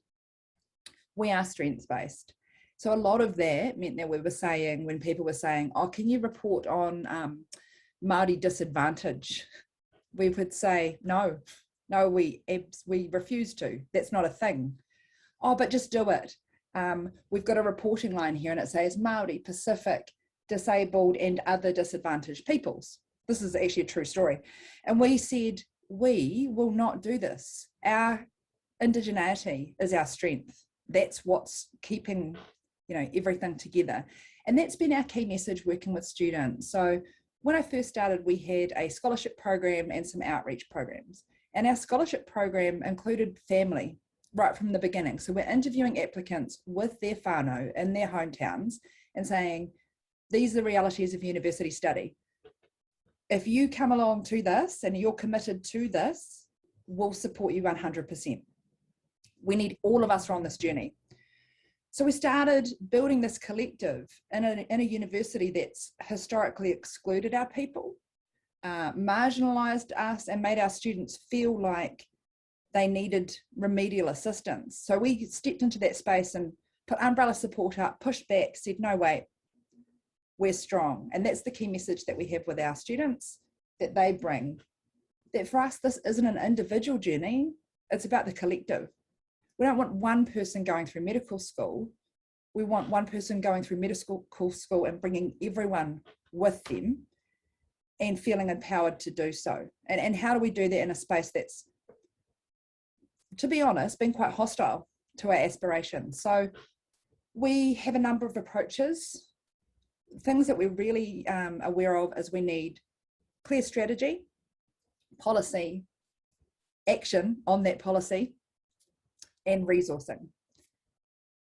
We are strengths based. So a lot of that meant that we were saying, when people were saying, oh, can you report on Māori disadvantage? We would say, no, we refuse to. That's not a thing. Oh, but just do it. We've got a reporting line here and it says Māori, Pacific, disabled and other disadvantaged peoples. This is actually a true story. And we said, we will not do this. Our indigeneity is our strength. That's what's keeping, everything together. And that's been our key message working with students. So when I first started, we had a scholarship program and some outreach programs. And our scholarship program included family right from the beginning. So we're interviewing applicants with their whānau in their hometowns and saying, these are the realities of university study. If you come along to this and you're committed to this, we'll support you 100%. We need all of us on this journey. So we started building this collective in a university that's historically excluded our people, marginalised us and made our students feel like they needed remedial assistance. So we stepped into that space and put umbrella support up, pushed back, said, no, wait, we're strong. And that's the key message that we have with our students, that they bring, that for us, this isn't an individual journey, it's about the collective. We don't want one person going through medical school. We want one person going through medical school and bringing everyone with them and feeling empowered to do so. And how do we do that in a space that's, to be honest, been quite hostile to our aspirations? So we have a number of approaches. Things that we're really aware of is we need clear strategy, policy, action on that policy, and resourcing.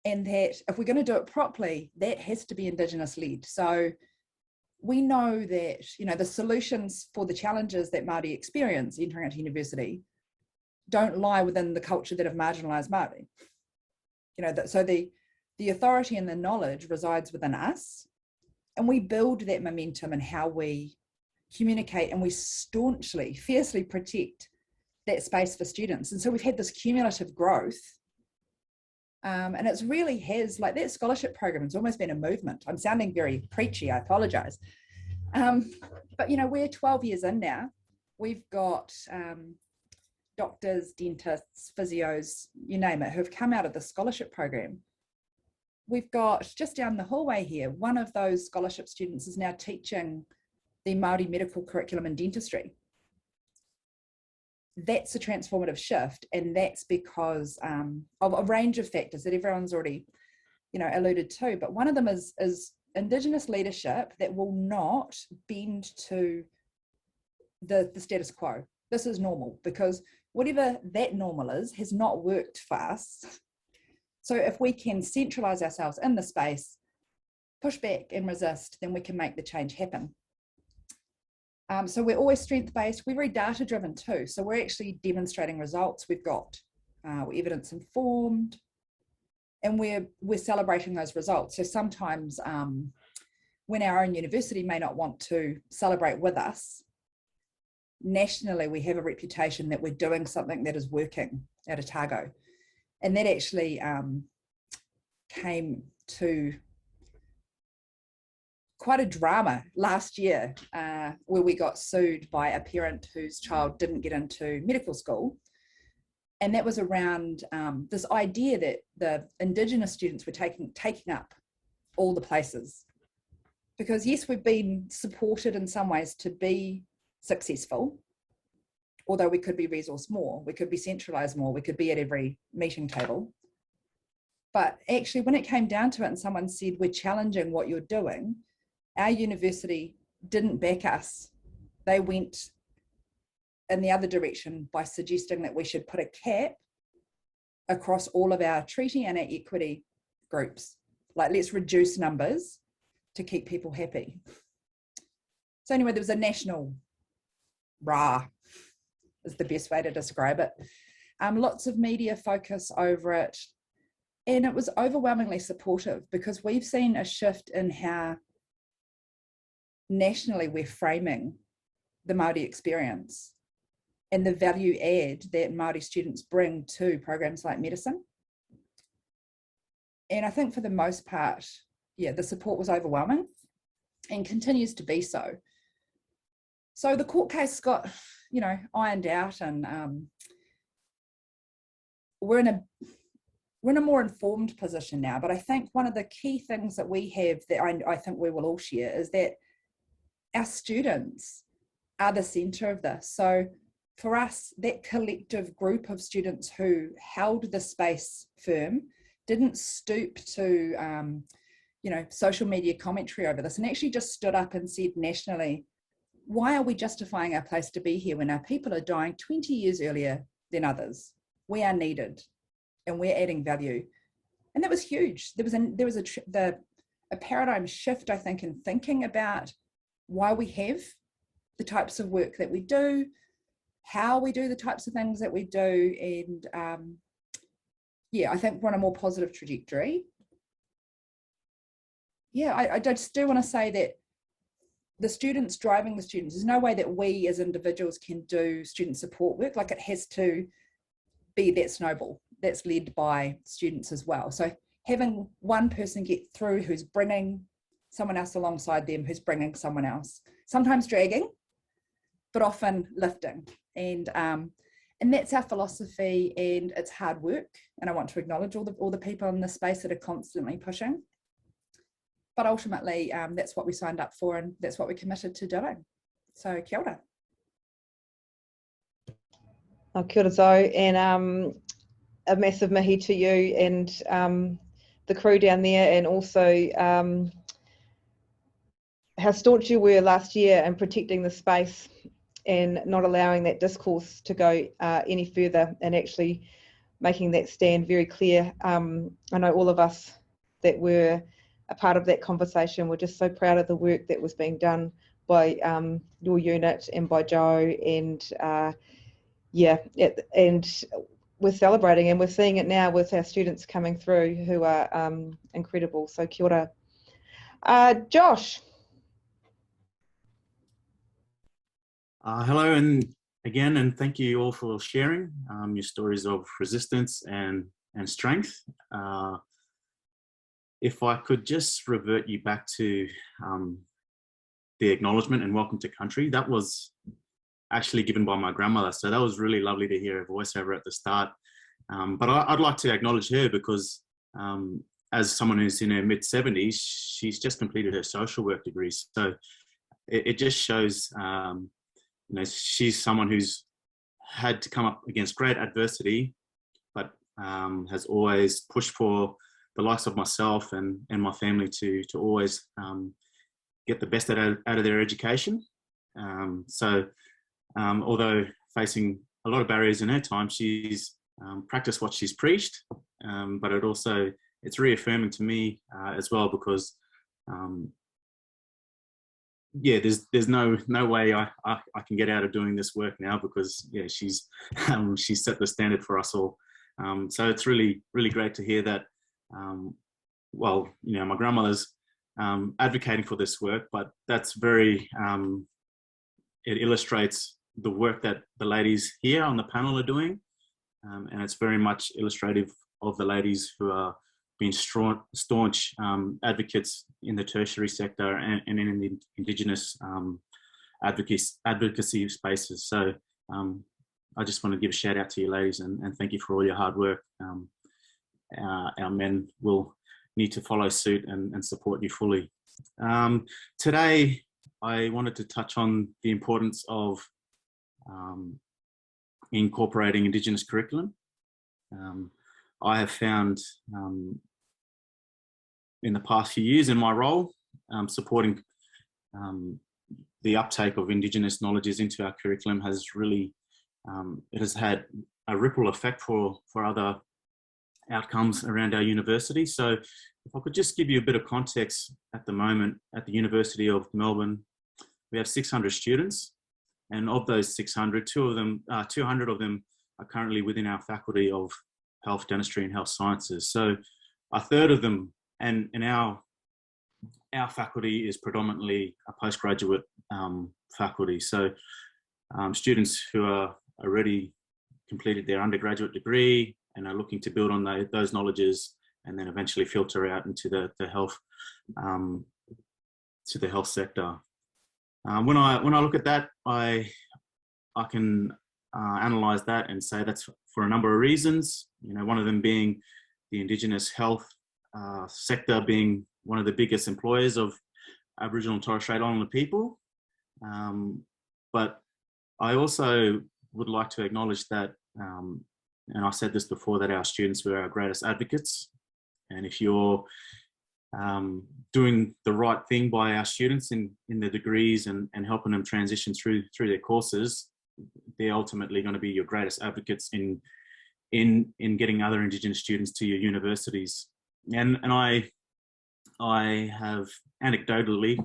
And that if we're going to do it properly, that has to be Indigenous led. So we know that, the solutions for the challenges that Māori experience entering into university don't lie within the culture that have marginalised Māori. So the authority and the knowledge resides within us, and we build that momentum in how we communicate, and we staunchly, fiercely protect that space for students. And so we've had this cumulative growth, and it's really has, like, that scholarship program has almost been a movement. I'm sounding very preachy, I apologise. But we're 12 years in now. We've got doctors, dentists, physios, you name it, who've come out of the scholarship program. we've got just down the hallway here, one of those scholarship students is now teaching the Māori medical curriculum in dentistry. That's a transformative shift, and that's because of a range of factors that everyone's already, alluded to. But one of them is Indigenous leadership that will not bend to the status quo. This is normal, because whatever that normal is has not worked for us. So if we can centralise ourselves in the space, push back and resist, then we can make the change happen. So we're always strength-based. We're very data-driven too. So we're actually demonstrating results. We're evidence-informed, and we're celebrating those results. So sometimes when our own university may not want to celebrate with us, nationally we have a reputation that we're doing something that is working at Otago. And that actually came to quite a drama last year, where we got sued by a parent whose child didn't get into medical school. And that was around this idea that the Indigenous students were taking up all the places. Because yes, we've been supported in some ways to be successful, although we could be resourced more, we could be centralised more, we could be at every meeting table. But actually, when it came down to it and someone said, we're challenging what you're doing, our university didn't back us. They went in the other direction by suggesting that we should put a cap across all of our treaty and our equity groups. Like, let's reduce numbers to keep people happy. So anyway, there was a national rah, is the best way to describe it. Lots of media focus over it. And it was overwhelmingly supportive, because we've seen a shift in how nationally we're framing the Māori experience and the value add that Māori students bring to programs like medicine. And I think for the most part, the support was overwhelming and continues to be so. So the court case got, ironed out, and we're in a more informed position now. But I think one of the key things that we have that I think we will all share is that our students are the centre of this. So for us, that collective group of students who held the space firm didn't stoop to, social media commentary over this, and actually just stood up and said nationally, why are we justifying our place to be here when our people are dying 20 years earlier than others? We are needed, and we're adding value. And that was huge. There was a paradigm shift, I think, in thinking about why we have the types of work that we do, how we do the types of things that we do. And I think we're on a more positive trajectory. I just do want to say that the students driving the students, there's no way that we as individuals can do student support work. Like, it has to be that snowball that's led by students as well. So having one person get through who's bringing someone else alongside them, who's bringing someone else, sometimes dragging, but often lifting. And that's our philosophy, and it's hard work. And I want to acknowledge all the people in this space that are constantly pushing. But ultimately, that's what we signed up for, and that's what we're committed to doing. So kia ora. Oh, kia ora, Zoe, and a massive mihi to you and the crew down there, and also how staunch you were last year in protecting the space and not allowing that discourse to go any further, and actually making that stand very clear. I know all of us that were a part of that conversation were just so proud of the work that was being done by your unit and by Joe, and and we're celebrating, and we're seeing it now with our students coming through who are incredible. So kia ora. Josh. Hello, and thank you all for sharing your stories of resistance and strength. If I could just revert you back to the acknowledgement and welcome to country, that was actually given by my grandmother. So that was really lovely to hear her voiceover at the start. But I'd like to acknowledge her because as someone who's in her mid-70s, she's just completed her social work degree. So it just shows, she's someone who's had to come up against great adversity, but has always pushed for the likes of myself and my family to always get the best out of their education. Although facing a lot of barriers in her time, she's practiced what she's preached, but it's reaffirming to me as well, because there's no way I can get out of doing this work now, because she's set the standard for us all. So it's really great to hear that. My grandmother's advocating for this work, but that's very it illustrates the work that the ladies here on the panel are doing, and it's very much illustrative of the ladies who are being staunch advocates in the tertiary sector and in the Indigenous advocacy spaces. So I just want to give a shout out to you ladies and thank you for all your hard work. Our men will need to follow suit and support you fully. Today, I wanted to touch on the importance of incorporating Indigenous curriculum. I have found in the past few years in my role, supporting the uptake of Indigenous knowledges into our curriculum has really, it has had a ripple effect for other outcomes around our university. So if I could just give you a bit of context, at the moment at the University of Melbourne, we have 600 students, and of those 600, 200 of them are currently within our faculty of health, dentistry and health sciences. So a third of them, and our faculty is predominantly a postgraduate faculty. So students who are already completed their undergraduate degree and are looking to build on those knowledges and then eventually filter out into the health sector. When I look at that, I can analyse that and say that's for a number of reasons. One of them being the Indigenous health sector being one of the biggest employers of Aboriginal and Torres Strait Islander people. But I also would like to acknowledge that, and I said this before, that our students were our greatest advocates. And if you're doing the right thing by our students in the degrees and helping them transition through their courses, they're ultimately going to be your greatest advocates in getting other Indigenous students to your universities. And I have anecdotally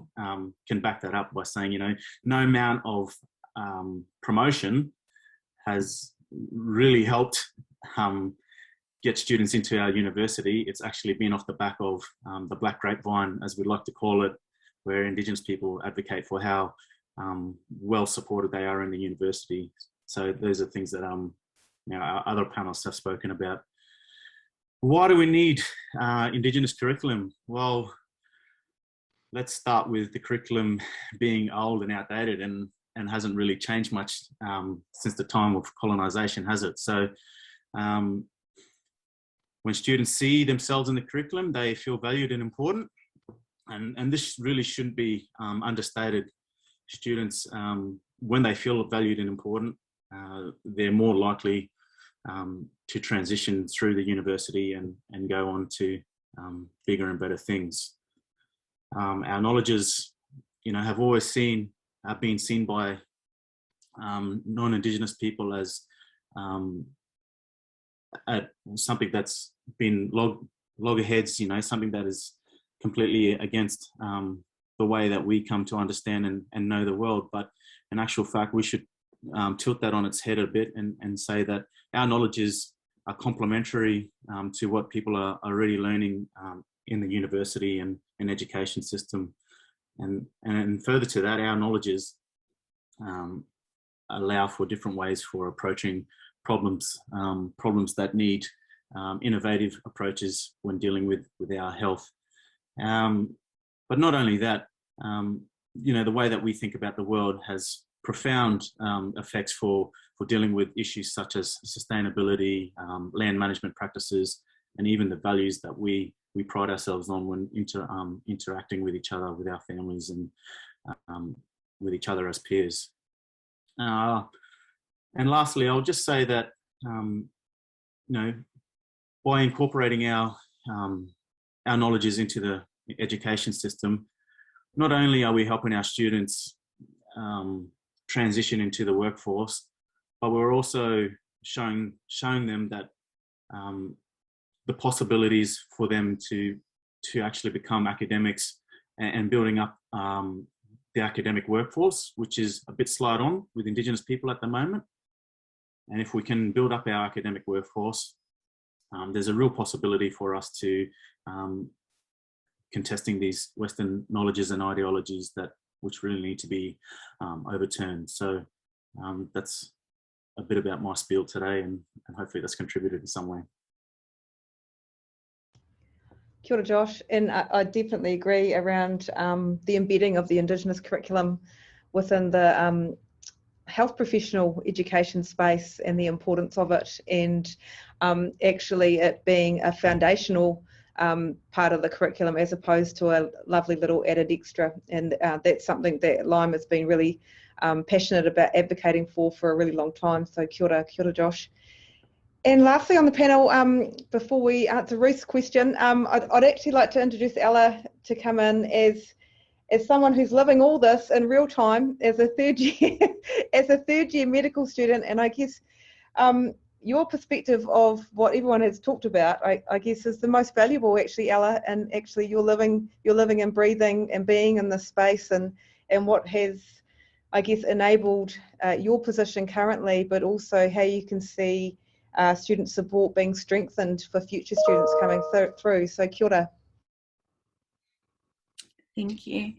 can back that up by saying, no amount of promotion has really helped get students into our university. It's actually been off the back of the black grapevine, as we like to call it, where Indigenous people advocate for how well supported they are in the university. So those are things that our other panelists have spoken about. Why do we need Indigenous curriculum? Well, let's start with the curriculum being old and outdated and hasn't really changed much since the time of colonisation, has it? So when students see themselves in the curriculum, they feel valued and important. And this really shouldn't be understated. Students, when they feel valued and important, they're more likely to transition through the university and go on to bigger and better things. Our knowledges, have always been seen by non-Indigenous people as something that's been loggerheads, something that is completely against the way that we come to understand and know the world. But in actual fact, we should tilt that on its head a bit and say that our knowledges are complementary to what people are already learning in the university and education system. And further to that, our knowledges allow for different ways for approaching problems that need innovative approaches when dealing with our health. But not only that, the way that we think about the world has profound effects for dealing with issues such as sustainability, land management practices, and even the values that we we pride ourselves on when interacting with each other, with our families, and with each other as peers. And lastly, I'll just say that, you know, by incorporating our knowledges into the education system, not only are we helping our students transition into the workforce, but we're also showing them that the possibilities for them to actually become academics and building up the academic workforce, which is a bit slowed on with Indigenous people at the moment. And if we can build up our academic workforce, there's a real possibility for us to contesting these Western knowledges and ideologies which really need to be overturned. So that's a bit about my spiel today, and hopefully that's contributed in some way. Kia ora, Josh, and I definitely agree around the embedding of the Indigenous curriculum within the health professional education space and the importance of it, and actually it being a foundational part of the curriculum as opposed to a lovely little added extra. And that's something that Lime has been really passionate about advocating for a really long time. So kia ora, Josh. And lastly on the panel, before we answer Ruth's question, I'd actually like to introduce Ella to come in as someone who's living all this in real time as a third year medical student. And I guess your perspective of what everyone has talked about, I guess, is the most valuable actually, Ella, and actually you're living and breathing and being in this space, and what has, I guess, enabled your position currently, but also how you can see student support being strengthened for future students coming through. So kia ora. Thank you.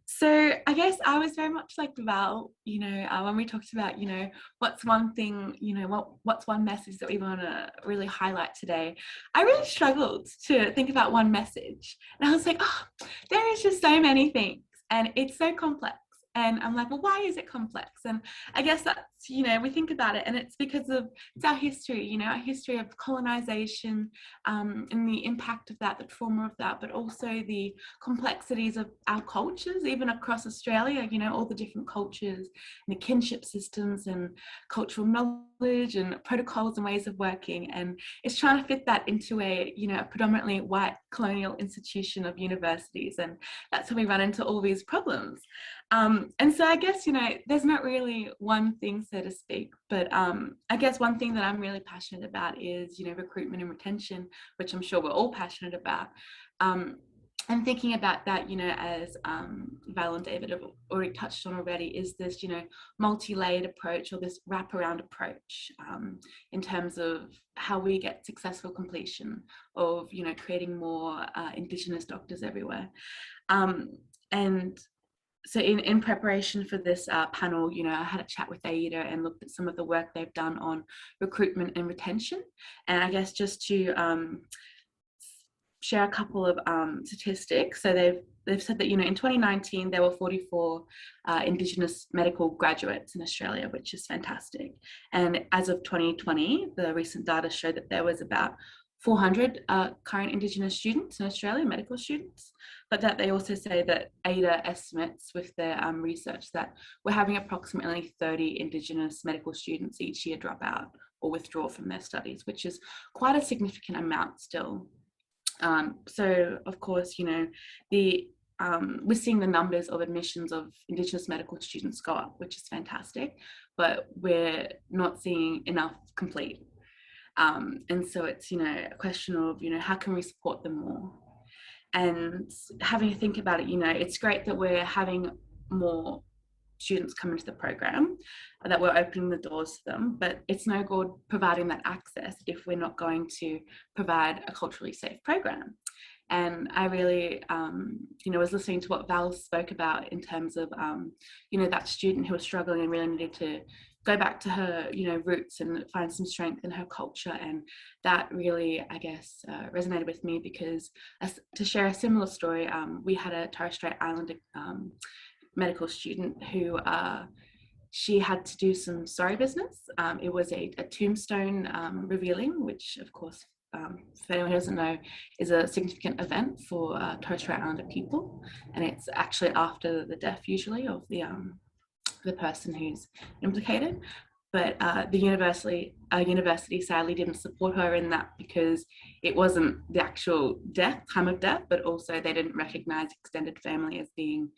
So I guess I was very much like Val, you know, when we talked about, you know, what's one thing, you know, what's one message that we want to really highlight today. I really struggled to think about one message, and I was like, oh, there is just so many things, and it's so complex. And I'm like, well, why is it complex? And I guess that's, you know, we think about it, and it's because of, it's our history, you know, our history of colonization, and the impact of that, the trauma of that, but also the complexities of our cultures, even across Australia, you know, all the different cultures and the kinship systems and cultural knowledge and protocols and ways of working. And it's trying to fit that into a, you know, a predominantly white colonial institution of universities. And that's how we run into all these problems. And so I guess, you know, there's not really one thing, so to speak, but I guess one thing that I'm really passionate about is, you know, recruitment and retention, which I'm sure we're all passionate about. And thinking about that, you know, as Val and David have already touched on already, is this, you know, multi-layered approach, or this wraparound approach in terms of how we get successful completion of, you know, creating more Indigenous doctors everywhere. And so in preparation for this panel, you know, I had a chat with AIDA and looked at some of the work they've done on recruitment and retention. And I guess just to share a couple of statistics. So they've said that, you know, in 2019, there were 44 Indigenous medical graduates in Australia, which is fantastic. And as of 2020, the recent data showed that there was about 400 current Indigenous students in Australia, medical students, but that they also say that AIDA estimates with their research that we're having approximately 30 Indigenous medical students each year drop out or withdraw from their studies, which is quite a significant amount still. So of course, you know, we're seeing the numbers of admissions of Indigenous medical students go up, which is fantastic, but we're not seeing enough complete. And so it's, you know, a question of, you know, how can we support them more? And having a think about it, you know, it's great that we're having more students come into the program, that we're opening the doors to them, but it's no good providing that access if we're not going to provide a culturally safe program. And I really, you know, was listening to what Val spoke about in terms of, you know, that student who was struggling and really needed to go back to her, you know, roots and find some strength in her culture. And that really, I guess, resonated with me, because to share a similar story, we had a Torres Strait Islander medical student who she had to do some sorry business. It was a tombstone revealing, which of course for anyone who doesn't know, is a significant event for Torres Strait Islander people, and it's actually after the death usually of the person who's implicated. But the university sadly didn't support her in that, because it wasn't the actual time of death, but also they didn't recognise extended family as being,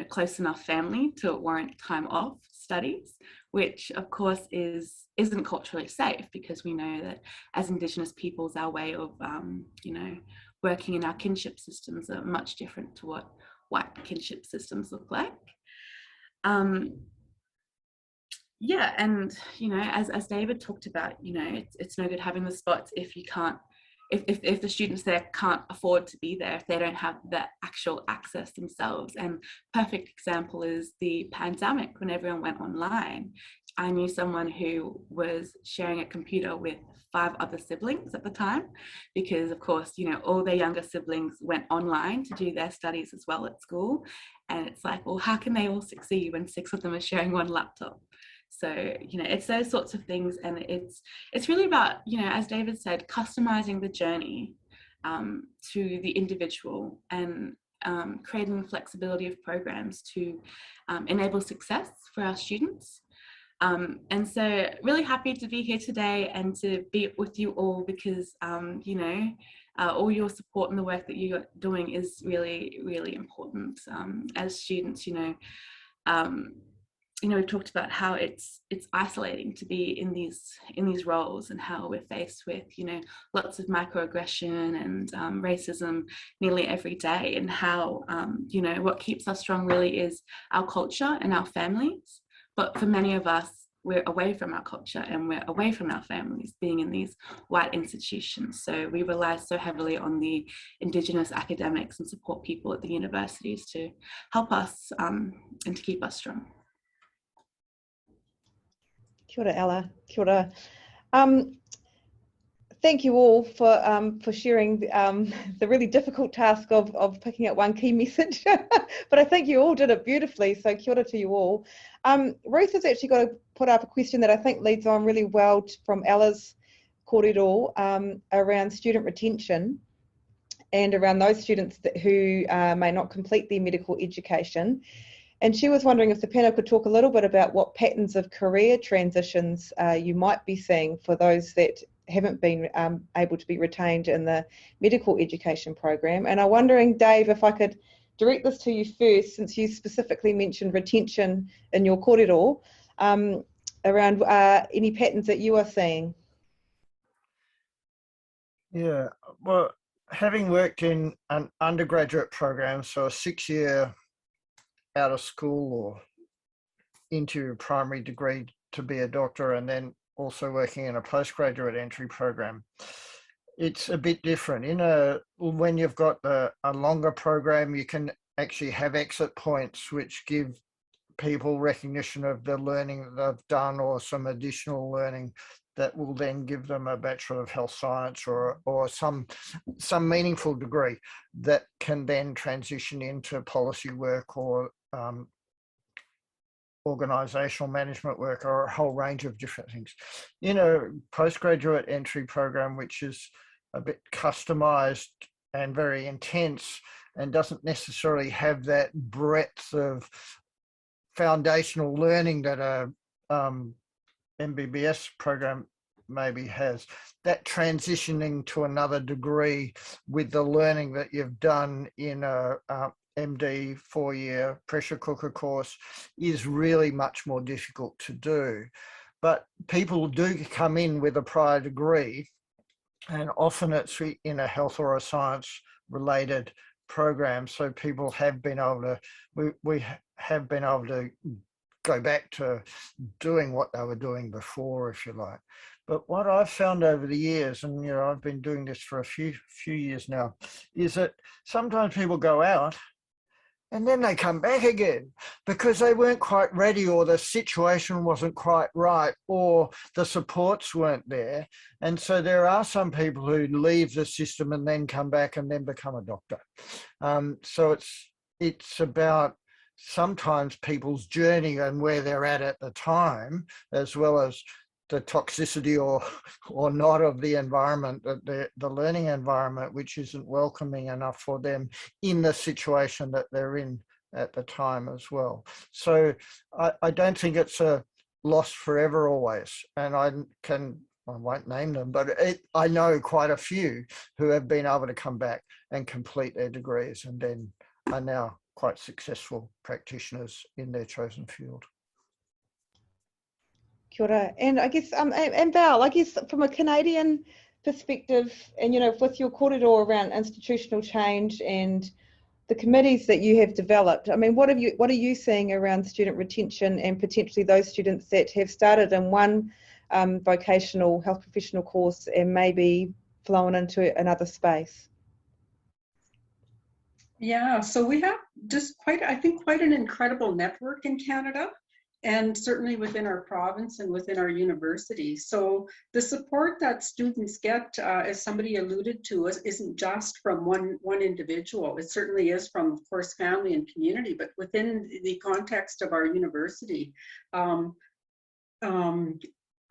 close enough family to warrant time off studies, which of course isn't culturally safe, because we know that as Indigenous peoples, our way of, working in our kinship systems are much different to what white kinship systems look like. Yeah, and as David talked about, it's no good having the spots if you can't, if the students there can't afford to be there, if they don't have the actual access themselves. And perfect example is the pandemic, when everyone went online. I knew someone who was sharing a computer with 5 other siblings at the time, because of course, all their younger siblings went online to do their studies as well at school. And it's like, well, how can they all succeed when 6 of them are sharing one laptop? So, it's those sorts of things. And it's really about, as David said, customizing the journey to the individual, and creating flexibility of programs to enable success for our students. And so really happy to be here today and to be with you all, because, all your support and the work that you're doing is really, really important. As students, we've talked about how it's isolating to be in these roles, and how we're faced with, lots of microaggression and racism nearly every day, and how, what keeps us strong really is our culture and our families. But for many of us, we're away from our culture and we're away from our families, being in these white institutions. So we rely so heavily on the Indigenous academics and support people at the universities to help us and to keep us strong. Kia ora, Ella. Kia ora. Thank you all for sharing the really difficult task of picking out one key message, but I think you all did it beautifully, so kia ora to you all. Ruth has actually got to put up a question that I think leads on really well from Ella's kōrero around student retention, and around those students who may not complete their medical education. And she was wondering if the panel could talk a little bit about what patterns of career transitions you might be seeing for those that haven't been able to be retained in the medical education program. And I'm wondering, Dave, if I could direct this to you first, since you specifically mentioned retention in your kōrero, around any patterns that you are seeing. Yeah, well, having worked in an undergraduate program, so a 6-year out of school or into a primary degree to be a doctor, and then also working in a postgraduate entry program, it's a bit different. When you've got a longer program, you can actually have exit points which give people recognition of the learning that they've done, or some additional learning that will then give them a Bachelor of Health Science or some meaningful degree that can then transition into policy work or organisational management work, or a whole range of different things. Postgraduate entry program, which is a bit customised and very intense, and doesn't necessarily have that breadth of foundational learning that a MBBS program maybe has. That transitioning to another degree with the learning that you've done in a MD 4-year pressure cooker course is really much more difficult to do. But people do come in with a prior degree, and often it's in a health or a science related program. So people have been able to, we have been able to go back to doing what they were doing before, if you like. But what I've found over the years, and I've been doing this for a few years now, is that sometimes people go out and then they come back again because they weren't quite ready, or the situation wasn't quite right, or the supports weren't there. And so there are some people who leave the system and then come back and then become a doctor. So it's about sometimes people's journey and where they're at the time, as well as toxicity or not of the environment, the learning environment, which isn't welcoming enough for them in the situation that they're in at the time as well. So I don't think it's a loss forever always. And I won't name them, but I know quite a few who have been able to come back and complete their degrees and then are now quite successful practitioners in their chosen field. Kia ora. And I guess, and Val, I guess from a Canadian perspective, and with your kōrero around institutional change and the committees that you have developed, I mean, what are you seeing around student retention and potentially those students that have started in one vocational health professional course and maybe flown into another space? Yeah, so we have just quite an incredible network in Canada, and certainly within our province and within our university. So the support that students get, as somebody alluded to, isn't just from one individual. It certainly is from, of course, family and community, but within the context of our university,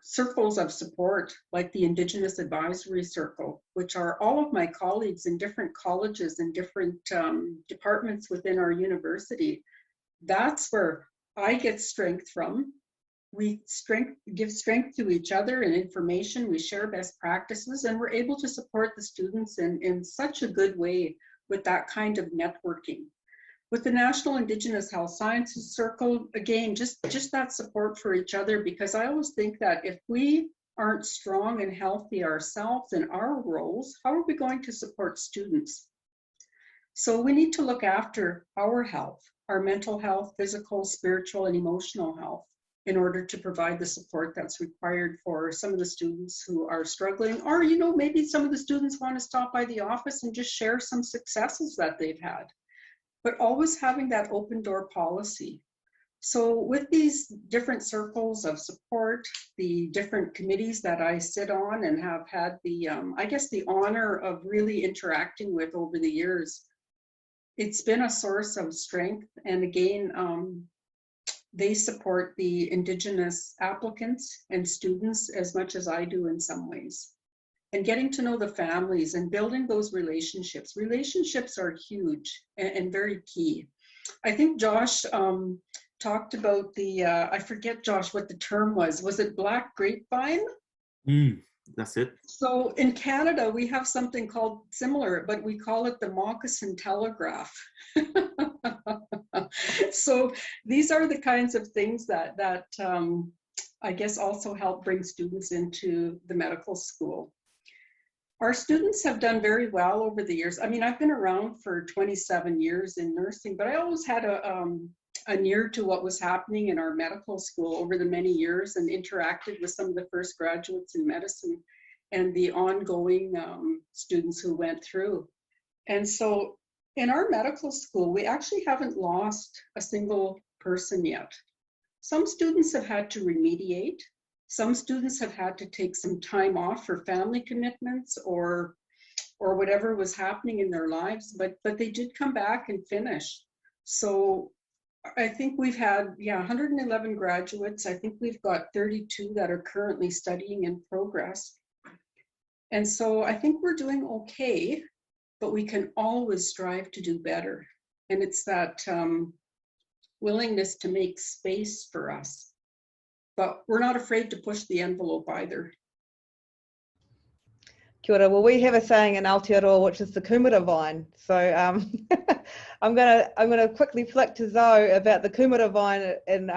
circles of support, like the Indigenous Advisory Circle, which are all of my colleagues in different colleges and different departments within our university. That's where I get strength from. We give strength to each other and information. We share best practices, and we're able to support the students in such a good way with that kind of networking. With the National Indigenous Health Sciences Circle, again, just that support for each other, because I always think that if we aren't strong and healthy ourselves in our roles, how are we going to support students? So we need to look after our health, our mental health, physical, spiritual, and emotional health, in order to provide the support that's required for some of the students who are struggling, or maybe some of the students want to stop by the office and just share some successes that they've had. But always having that open door policy. So with these different circles of support, the different committees that I sit on and have had the, I guess, the honor of really interacting with over the years, it's been a source of strength. And again, they support the Indigenous applicants and students as much as I do in some ways. And getting to know the families and building those relationships. Relationships are huge and very key. I think Josh talked about the, I forget, Josh, what the term was. Was it black grapevine? That's it. So in Canada, we have something called similar, but we call it the moccasin telegraph. So these are the kinds of things that I guess also help bring students into the medical school. Our students have done very well over the years. I mean, I've been around for 27 years in nursing, but I always had an ear to what was happening in our medical school over the many years, and interacted with some of the first graduates in medicine and the ongoing students who went through. And so in our medical school, we actually haven't lost a single person yet. Some students have had to remediate. Some students have had to take some time off for family commitments or whatever was happening in their lives, but they did come back and finish. So I think we've had, 111 graduates. I think we've got 32 that are currently studying in progress. And so I think we're doing okay, but we can always strive to do better. And it's that willingness to make space for us. But we're not afraid to push the envelope either. Kia ora. Well, we have a saying in Aotearoa, which is the kumara vine. So I'm gonna quickly flick to Zoe about the kumara vine and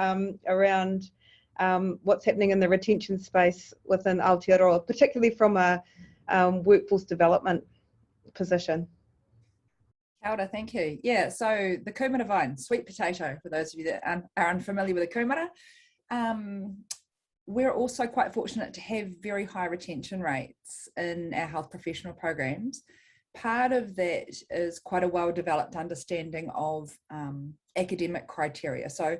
around what's happening in the retention space within Aotearoa, particularly from a workforce development position. Kia ora, thank you. Yeah, so the kumara vine, sweet potato, for those of you that are unfamiliar with the kumara. We're also quite fortunate to have very high retention rates in our health professional programs. Part of that is quite a well-developed understanding of academic criteria. So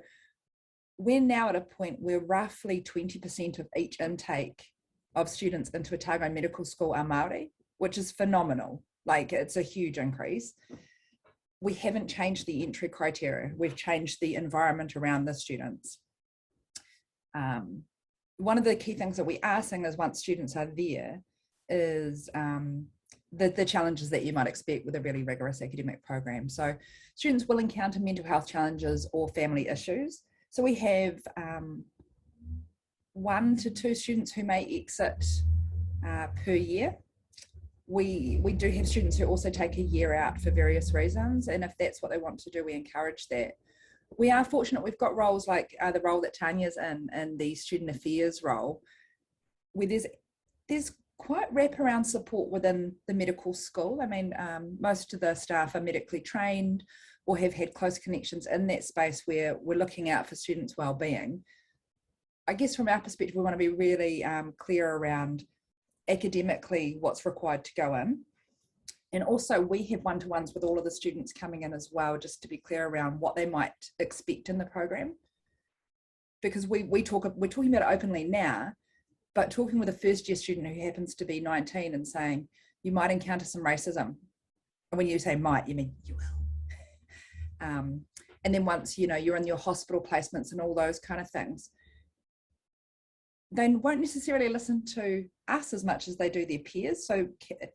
we're now at a point where roughly 20% of each intake of students into Otago Medical School are Māori, which is phenomenal. Like, it's a huge increase. We haven't changed the entry criteria. We've changed the environment around the students. one of the key things that we are seeing is once students are there is the challenges that you might expect with a really rigorous academic program. So students will encounter mental health challenges or family issues. So we have 1 to 2 students who may exit per year. We do have students who also take a year out for various reasons, and if that's what they want to do, we encourage that. We are fortunate we've got roles like the role that Tania's in the student affairs role, where there's quite wraparound support within the medical school. I mean, most of the staff are medically trained or have had close connections in that space where we're looking out for students' well-being. I guess from our perspective, we want to be really clear around academically what's required to go in. And also we have one-to-ones with all of the students coming in as well, just to be clear around what they might expect in the program. Because we're talking about it openly now, but talking with a first year student who happens to be 19 and saying, you might encounter some racism. And when you say might, you mean you will. And then once, you know, you're in your hospital placements and all those kind of things, they won't necessarily listen to us as much as they do their peers. So,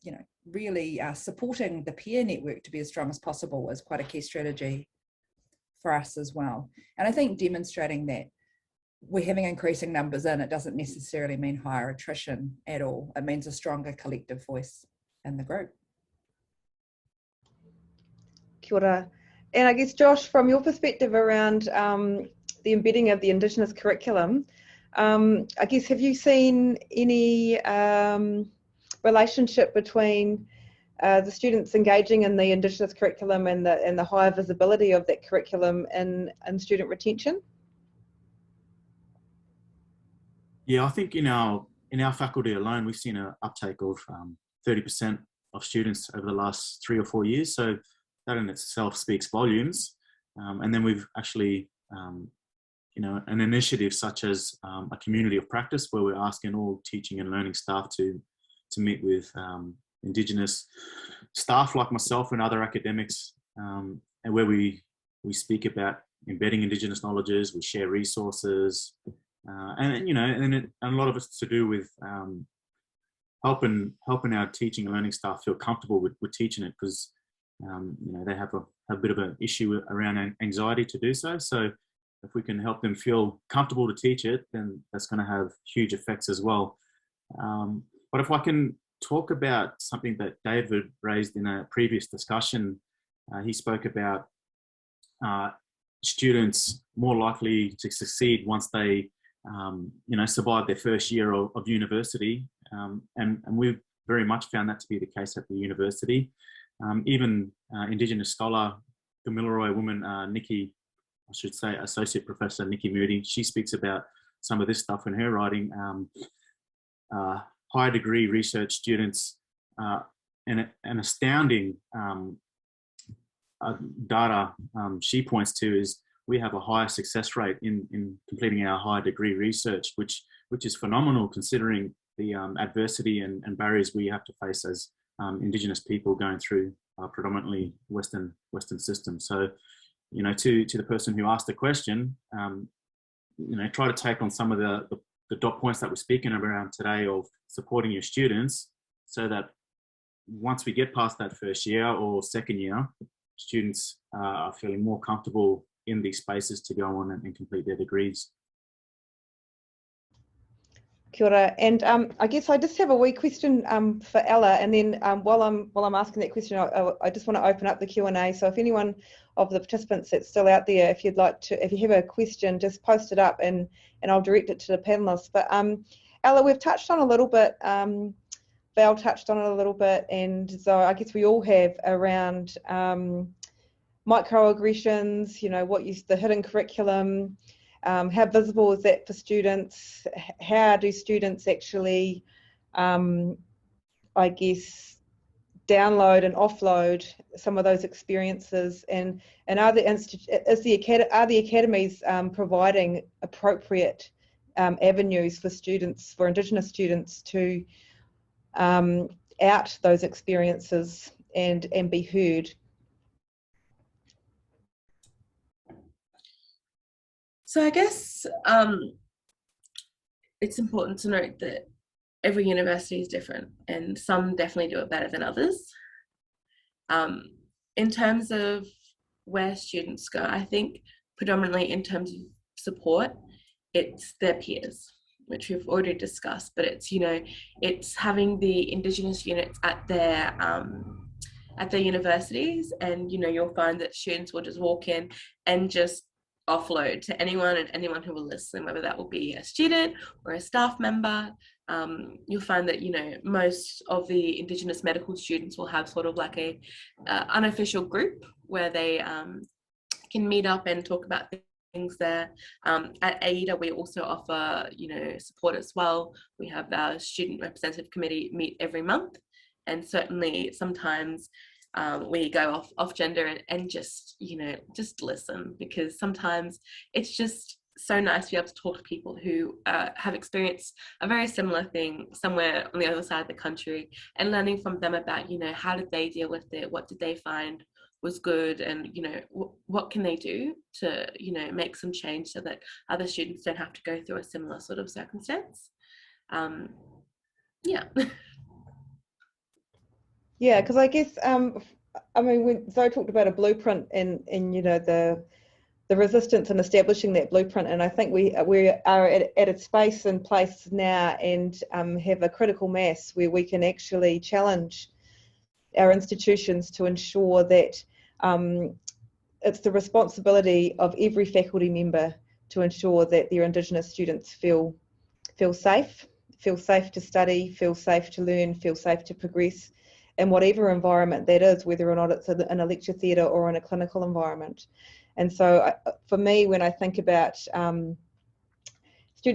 you know, really supporting the peer network to be as strong as possible is quite a key strategy for us as well. And I think demonstrating that we're having increasing numbers in, it doesn't necessarily mean higher attrition at all. It means a stronger collective voice in the group. Kia ora. And I guess, Josh, from your perspective around the embedding of the Indigenous curriculum, I guess, have you seen any relationship between the students engaging in the Indigenous curriculum and the higher visibility of that curriculum in student retention? Yeah, I think in our faculty alone, we've seen an uptake of 30% of students over the last 3 or 4 years. So that in itself speaks volumes. And then we've actually, you know, an initiative such as a community of practice where we're asking all teaching and learning staff to meet with Indigenous staff like myself and other academics, and where we speak about embedding Indigenous knowledges, we share resources, and you know, and a lot of it's to do with helping our teaching and learning staff feel comfortable with teaching it, because you know, they have a bit of an issue around anxiety to do so. So if we can help them feel comfortable to teach it, then that's going to have huge effects as well. But if I can talk about something that David raised in a previous discussion, he spoke about students more likely to succeed once they, you know, survive their first year of university, and we've very much found that to be the case at the university. Even Indigenous scholar, Cubillo woman Nikki, I should say Associate Professor Nikki Moody, she speaks about some of this stuff in her writing. High degree research students, and an astounding data she points to is we have a higher success rate in completing our high degree research, which is phenomenal considering the adversity and barriers we have to face as Indigenous people going through predominantly Western systems. So, you know, to the person who asked the question, you know, try to take on some of the dot points that we're speaking around today of supporting your students, so that once we get past that first year or second year, students are feeling more comfortable in these spaces to go on and complete their degrees. Kia ora. And I guess I just have a wee question for Ella, and then while I'm asking that question, I just want to open up the Q&A. So if anyone of the participants that's still out there, if you have a question, just post it up and I'll direct it to the panelists. But Ella, we've touched on a little bit, Val touched on it a little bit, and so I guess we all have around microaggressions, you know, the hidden curriculum, how visible is that for students? How do students actually, I guess, download and offload some of those experiences? And are the academies providing appropriate avenues for students, for Indigenous students, to out those experiences and be heard? So I guess it's important to note that every university is different, and some definitely do it better than others. In terms of where students go, I think predominantly in terms of support, it's their peers, which we've already discussed, but it's, you know, it's having the Indigenous units at their universities, and, you know, you'll find that students will just walk in and just offload to anyone and anyone who will listen, whether that will be a student or a staff member. You'll find that, you know, most of the Indigenous medical students will have sort of like a unofficial group where they can meet up and talk about things there. At AIDA, we also offer, you know, support as well. We have our student representative committee meet every month, and certainly sometimes we go off gender and just, you know, just listen, because sometimes it's just so nice to be able to talk to people who have experienced a very similar thing somewhere on the other side of the country, and learning from them about, you know, how did they deal with it, what did they find was good, and, you know, what can they do to, you know, make some change so that other students don't have to go through a similar sort of circumstance. Yeah. Yeah, because I guess, I mean, when Zoe talked about a blueprint and you know, the resistance in establishing that blueprint, and I think we are at a space and place now, and have a critical mass where we can actually challenge our institutions to ensure that it's the responsibility of every faculty member to ensure that their Indigenous students feel safe to study, feel safe to learn, feel safe to progress in whatever environment that is, whether or not it's in a lecture theatre or in a clinical environment. And so for me, when I think about Student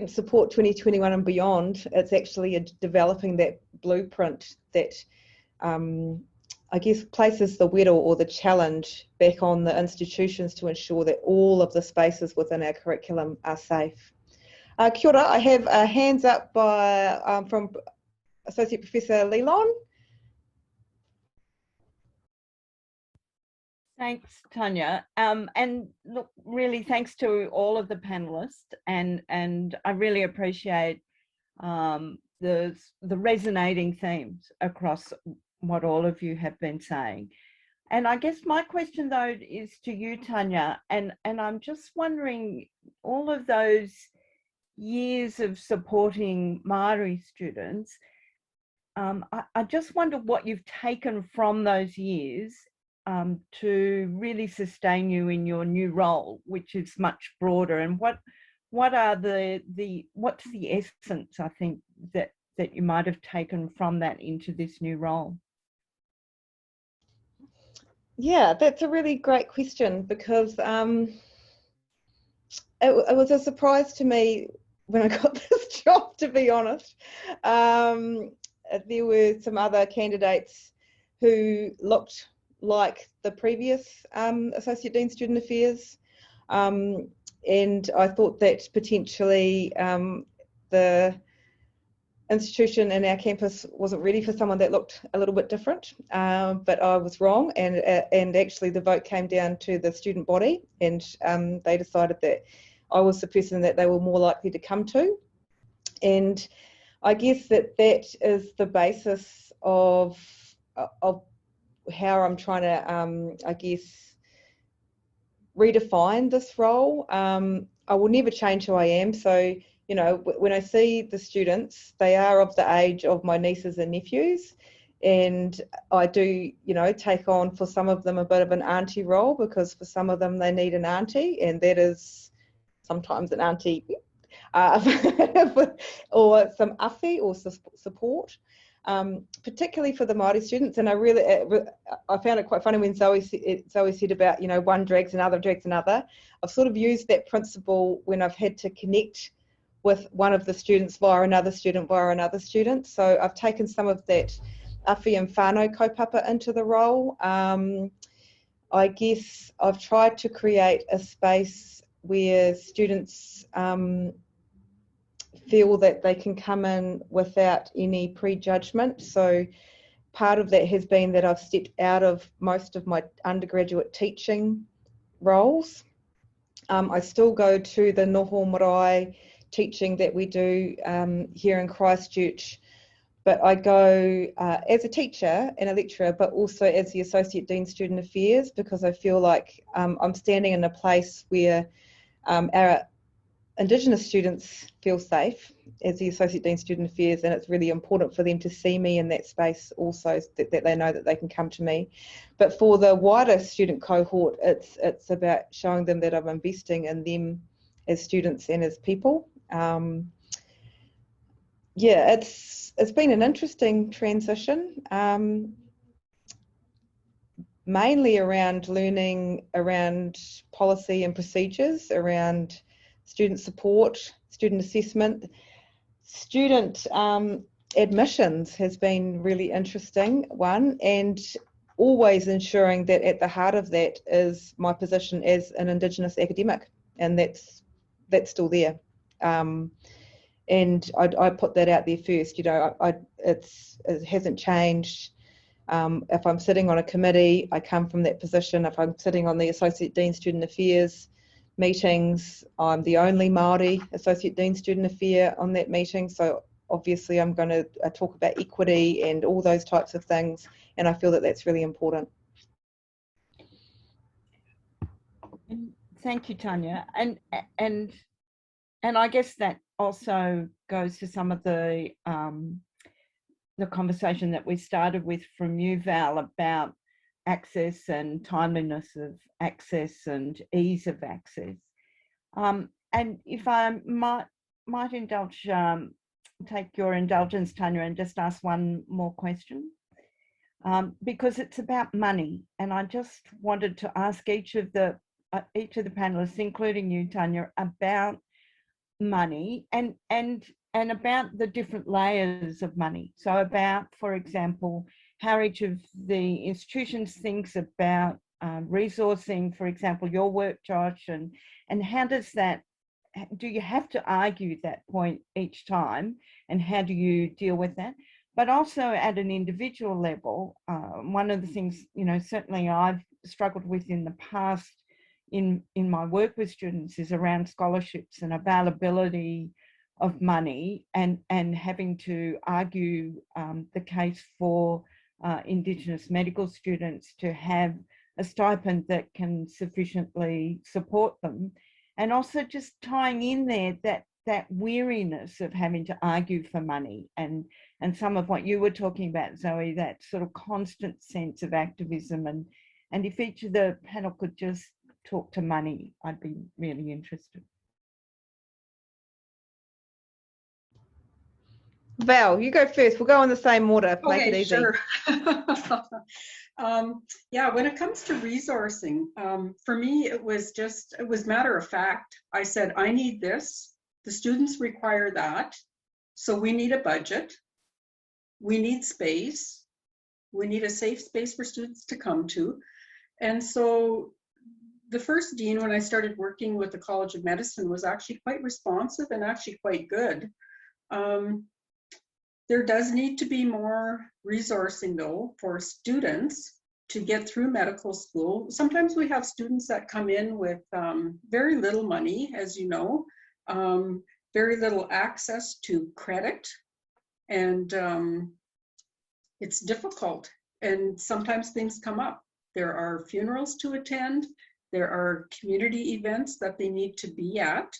Support 2021 and beyond, it's actually developing that blueprint that I guess places the whettle or the challenge back on the institutions to ensure that all of the spaces within our curriculum are safe. Kia ora, I have hands up by from Associate Professor Lelon. Thanks, Tania. And look, really thanks to all of the panelists, and I really appreciate the resonating themes across what all of you have been saying. And I guess my question though is to you, Tania, and I'm just wondering, all of those years of supporting Māori students, I just wonder what you've taken from those years to really sustain you in your new role, which is much broader, and what's the essence, I think, that you might have taken from that into this new role? Yeah, that's a really great question, because it was a surprise to me when I got this job, to be honest. There were some other candidates who looked like the previous Associate Dean Student Affairs, and I thought that potentially the institution and our campus wasn't ready for someone that looked a little bit different, but I was wrong, and actually the vote came down to the student body, and they decided that I was the person that they were more likely to come to. And I guess that is the basis of how I'm trying to, I guess, redefine this role. I will never change who I am. So, you know, when I see the students, they are of the age of my nieces and nephews. And I do, you know, take on for some of them a bit of an auntie role, because for some of them they need an auntie, and that is sometimes an auntie or some awhi or support. Particularly for the Māori students, and I found it quite funny when Zoe said about, you know, one drags another. I've sort of used that principle when I've had to connect with one of the students via another student. So I've taken some of that awhi and whānau kaupapa into the role. I guess I've tried to create a space where students feel that they can come in without any prejudgment. So part of that has been that I've stepped out of most of my undergraduate teaching roles. I still go to the noho marae teaching that we do here in Christchurch. But I go as a teacher and a lecturer, but also as the Associate Dean Student Affairs, because I feel like I'm standing in a place where our Indigenous students feel safe as the Associate Dean Student Affairs, and it's really important for them to see me in that space also, that they know that they can come to me. But for the wider student cohort, it's about showing them that I'm investing in them as students and as people. Yeah, it's been an interesting transition, mainly around learning around policy and procedures, around student support, student assessment. Student admissions has been really interesting one, and always ensuring that at the heart of that is my position as an Indigenous academic, and that's still there. And I put that out there first. You know, it hasn't changed. If I'm sitting on a committee, I come from that position. If I'm sitting on the Associate Dean Student Affairs meetings, I'm the only Māori Associate Dean Student Affair on that meeting. So obviously I'm going to talk about equity and all those types of things, and I feel that that's really important. Thank you, Tania. And I guess that also goes to some of the conversation that we started with from you, Val, about access and timeliness of access and ease of access. And if I might indulge, take your indulgence, Tania, and just ask one more question, because it's about money, and I just wanted to ask each of the panelists, including you, Tania, about money and about the different layers of money. So about, for example, how each of the institutions thinks about resourcing, for example, your work, Josh, and how does that, do you have to argue that point each time, and how do you deal with that? But also at an individual level, one of the things, you know, certainly I've struggled with in the past in my work with students is around scholarships and availability of money, and having to argue the case for Indigenous medical students to have a stipend that can sufficiently support them, and also just tying in there that weariness of having to argue for money, and some of what you were talking about, Zoe, that sort of constant sense of activism, and if each of the panel could just talk to money, I'd be really interested. Val, you go first. We'll go in the same order. Make it easy. Sure. Yeah, when it comes to resourcing, for me, it was matter of fact. I said, I need this. The students require that. So we need a budget. We need space. We need a safe space for students to come to. And so the first dean, when I started working with the College of Medicine, was actually quite responsive and actually quite good. There does need to be more resourcing, though, for students to get through medical school. Sometimes we have students that come in with very little money, as you know, very little access to credit, and it's difficult. And sometimes things come up. There are funerals to attend. There are community events that they need to be at,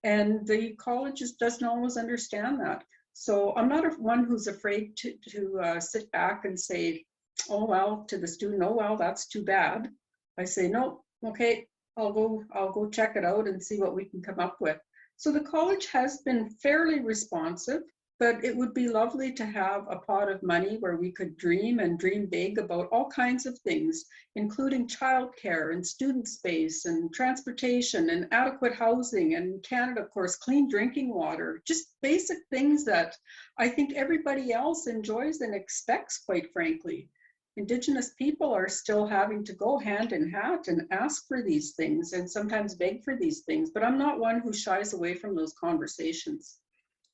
and the college doesn't always understand that. So I'm not one who's afraid to sit back and say, oh, well, to the student, oh, well, that's too bad. I say, no, okay, I'll go check it out and see what we can come up with. So the college has been fairly responsive, but it would be lovely to have a pot of money where we could dream and dream big about all kinds of things, including childcare and student space and transportation and adequate housing, and in Canada, of course, clean drinking water, just basic things that I think everybody else enjoys and expects, quite frankly. Indigenous people are still having to go hand in hand and ask for these things and sometimes beg for these things, but I'm not one who shies away from those conversations,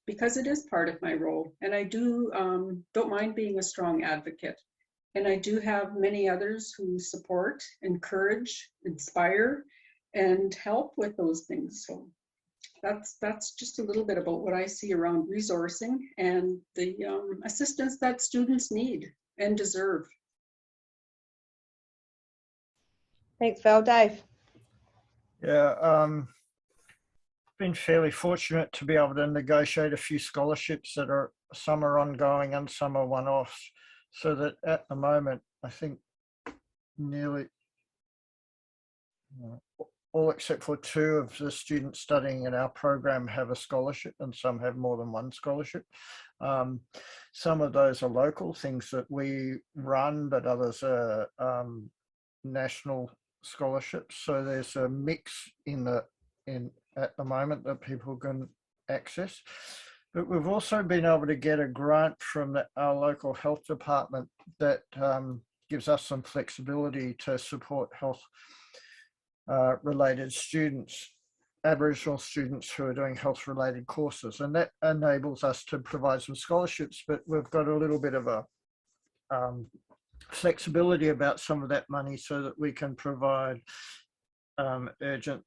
because it is part of my role, and I don't mind being a strong advocate. And I do have many others who support, encourage, inspire, and help with those things. So that's just a little bit about what I see around resourcing and the assistance that students need and deserve. Thanks, Val. Dave? Yeah, been fairly fortunate to be able to negotiate a few scholarships that are, some are ongoing and some are one-offs, so that at the moment, I think nearly all except for 2 of the students studying in our program have a scholarship, and some have more than 1 scholarship. Some of those are local things that we run, but others are national scholarships. So there's a mix at the moment that people can access. But we've also been able to get a grant from our local health department that gives us some flexibility to support health related students, Aboriginal students who are doing health related courses, and that enables us to provide some scholarships, but we've got a little bit of a flexibility about some of that money so that we can provide urgent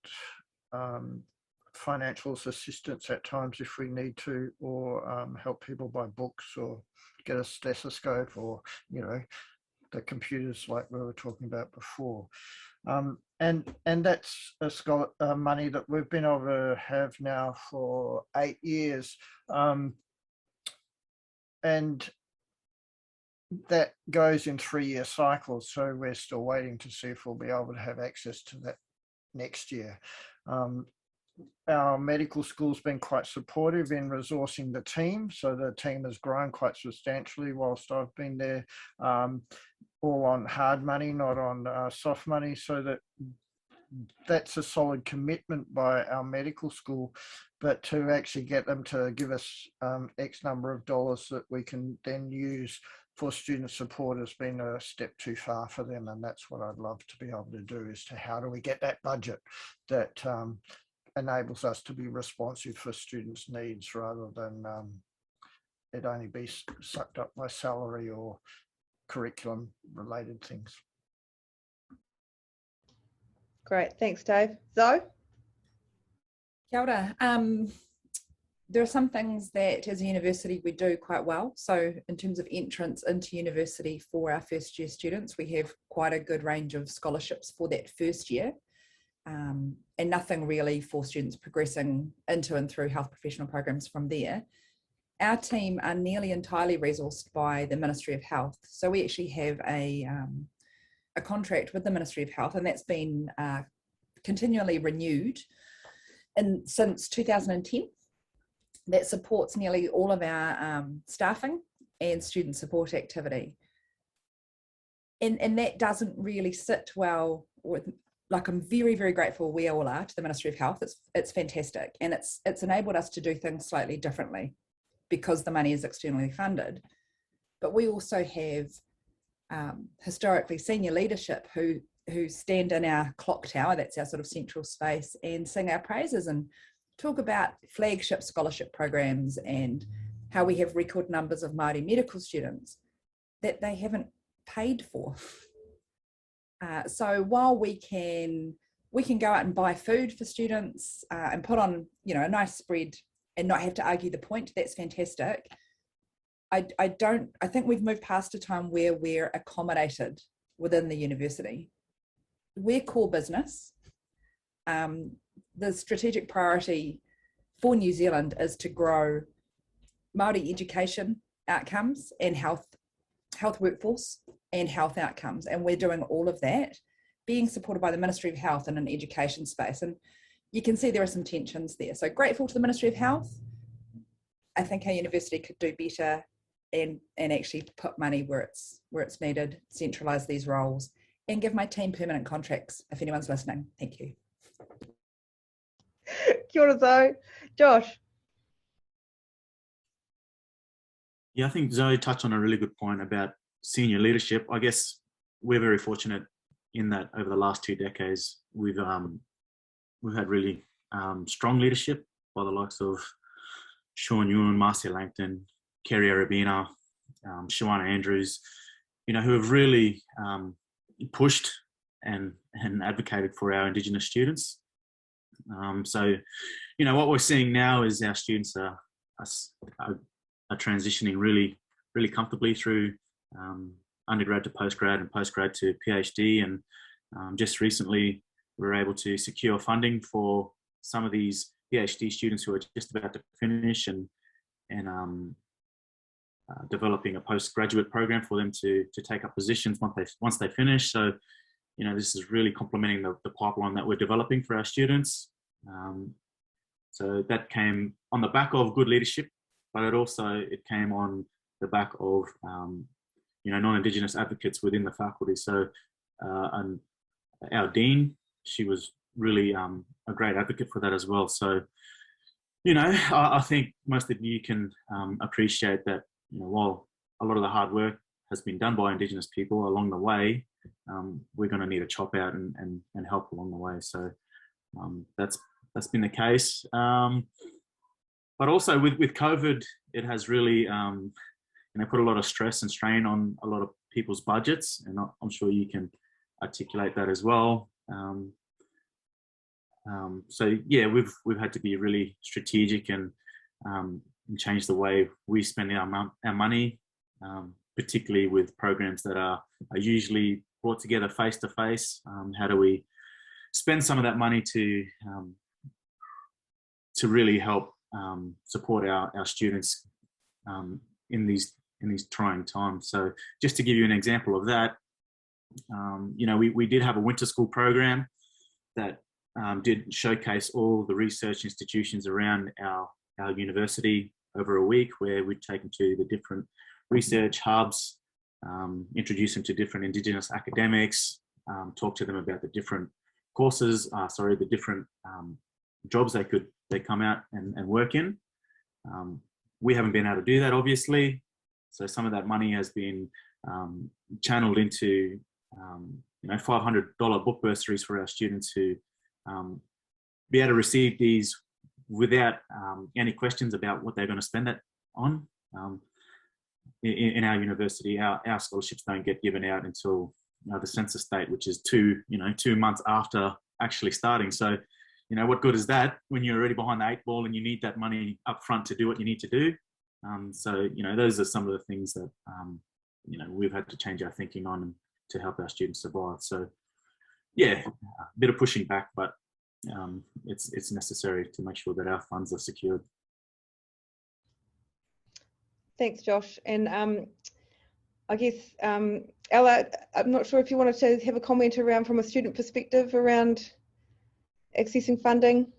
financial assistance at times if we need to, or help people buy books or get a stethoscope, or, you know, the computers like we were talking about before. And that's money that we've been able to have now for 8 years. And that goes in 3-year cycles. So we're still waiting to see if we'll be able to have access to that next year. Our medical school's been quite supportive in resourcing the team. So the team has grown quite substantially whilst I've been there, all on hard money, not on soft money. So that's a solid commitment by our medical school, but to actually get them to give us X number of dollars that we can then use for student support has been a step too far for them. And that's what I'd love to be able to do, is to how do we get that budget that enables us to be responsive for students' needs, rather than it only be sucked up by salary or curriculum related things. Great, thanks, Dave. Zoe? Kia ora. There are some things that as a university we do quite well. So in terms of entrance into university for our first year students, we have quite a good range of scholarships for that first year, and nothing really for students progressing into and through health professional programs from there. Our team are nearly entirely resourced by the Ministry of Health. So we actually have a contract with the Ministry of Health, and that's been continually renewed since 2010. That supports nearly all of our staffing and student support activity. And that doesn't really sit well with, like, I'm very, very grateful we all are to the Ministry of Health. It's fantastic. And it's enabled us to do things slightly differently because the money is externally funded. But we also have historically senior leadership who stand in our clock tower, that's our sort of central space, and sing our praises and talk about flagship scholarship programs and how we have record numbers of Māori medical students that they haven't paid for. So while we can go out and buy food for students and put on, you know, a nice spread and not have to argue the point, that's fantastic. I think we've moved past a time where we're accommodated within the university. We're core business. The strategic priority for New Zealand is to grow Māori education outcomes and health workforce and health outcomes. And we're doing all of that, being supported by the Ministry of Health in an education space. And you can see there are some tensions there. So grateful to the Ministry of Health. I think our university could do better and actually put money where it's needed, centralise these roles, and give my team permanent contracts if anyone's listening. Thank you. Kia ora, Zoe. Josh? Yeah, I think Zoe touched on a really good point about senior leadership. I guess we're very fortunate in that over the last 2 decades, we've had really strong leadership by the likes of Sean Ewan, Marcia Langton, Kerry Arabina, Shawana Andrews, you know, who have really pushed and advocated for our Indigenous students. So, you know, what we're seeing now is our students are transitioning really comfortably through undergrad to postgrad and postgrad to PhD. And just recently, we were able to secure funding for some of these PhD students who are just about to finish and developing a postgraduate program for them to take up positions once they finish. So, you know, this is really complementing the pipeline that we're developing for our students. So that came on the back of good leadership, but it came on the back of you know, non-Indigenous advocates within the faculty. So and our dean, she was really a great advocate for that as well. So, you know, I think most of you can appreciate that, you know, while a lot of the hard work has been done by Indigenous people along the way, we're going to need a chop out and help along the way. So that's been the case. But also with COVID, it has really, you know, put a lot of stress and strain on a lot of people's budgets, and I'm sure you can articulate that as well. So yeah, we've had to be really strategic and change the way we spend our money, particularly with programs that are usually brought together face to face. How do we spend some of that money to really help support our students in these trying times? So just to give you an example of that, you know, we did have a winter school program that did showcase all the research institutions around our university over a week, where we'd take them to the different research hubs, introduce them to different Indigenous academics, talk to them about the different courses, the different jobs they come out and work in. We haven't been able to do that, obviously. So some of that money has been channeled into you know, $500 book bursaries for our students who be able to receive these without any questions about what they're going to spend it on. In our university, our scholarships don't get given out until the census date, which is 2 months after actually starting. So, you know, what good is that when you're already behind the 8 ball and you need that money up front to do what you need to do? So, you know, those are some of the things that, you know, we've had to change our thinking on to help our students survive. So, yeah, a bit of pushing back, but it's necessary to make sure that our funds are secured. Thanks, Josh. And I guess, Ella, I'm not sure if you wanted to have a comment around from a student perspective around accessing funding.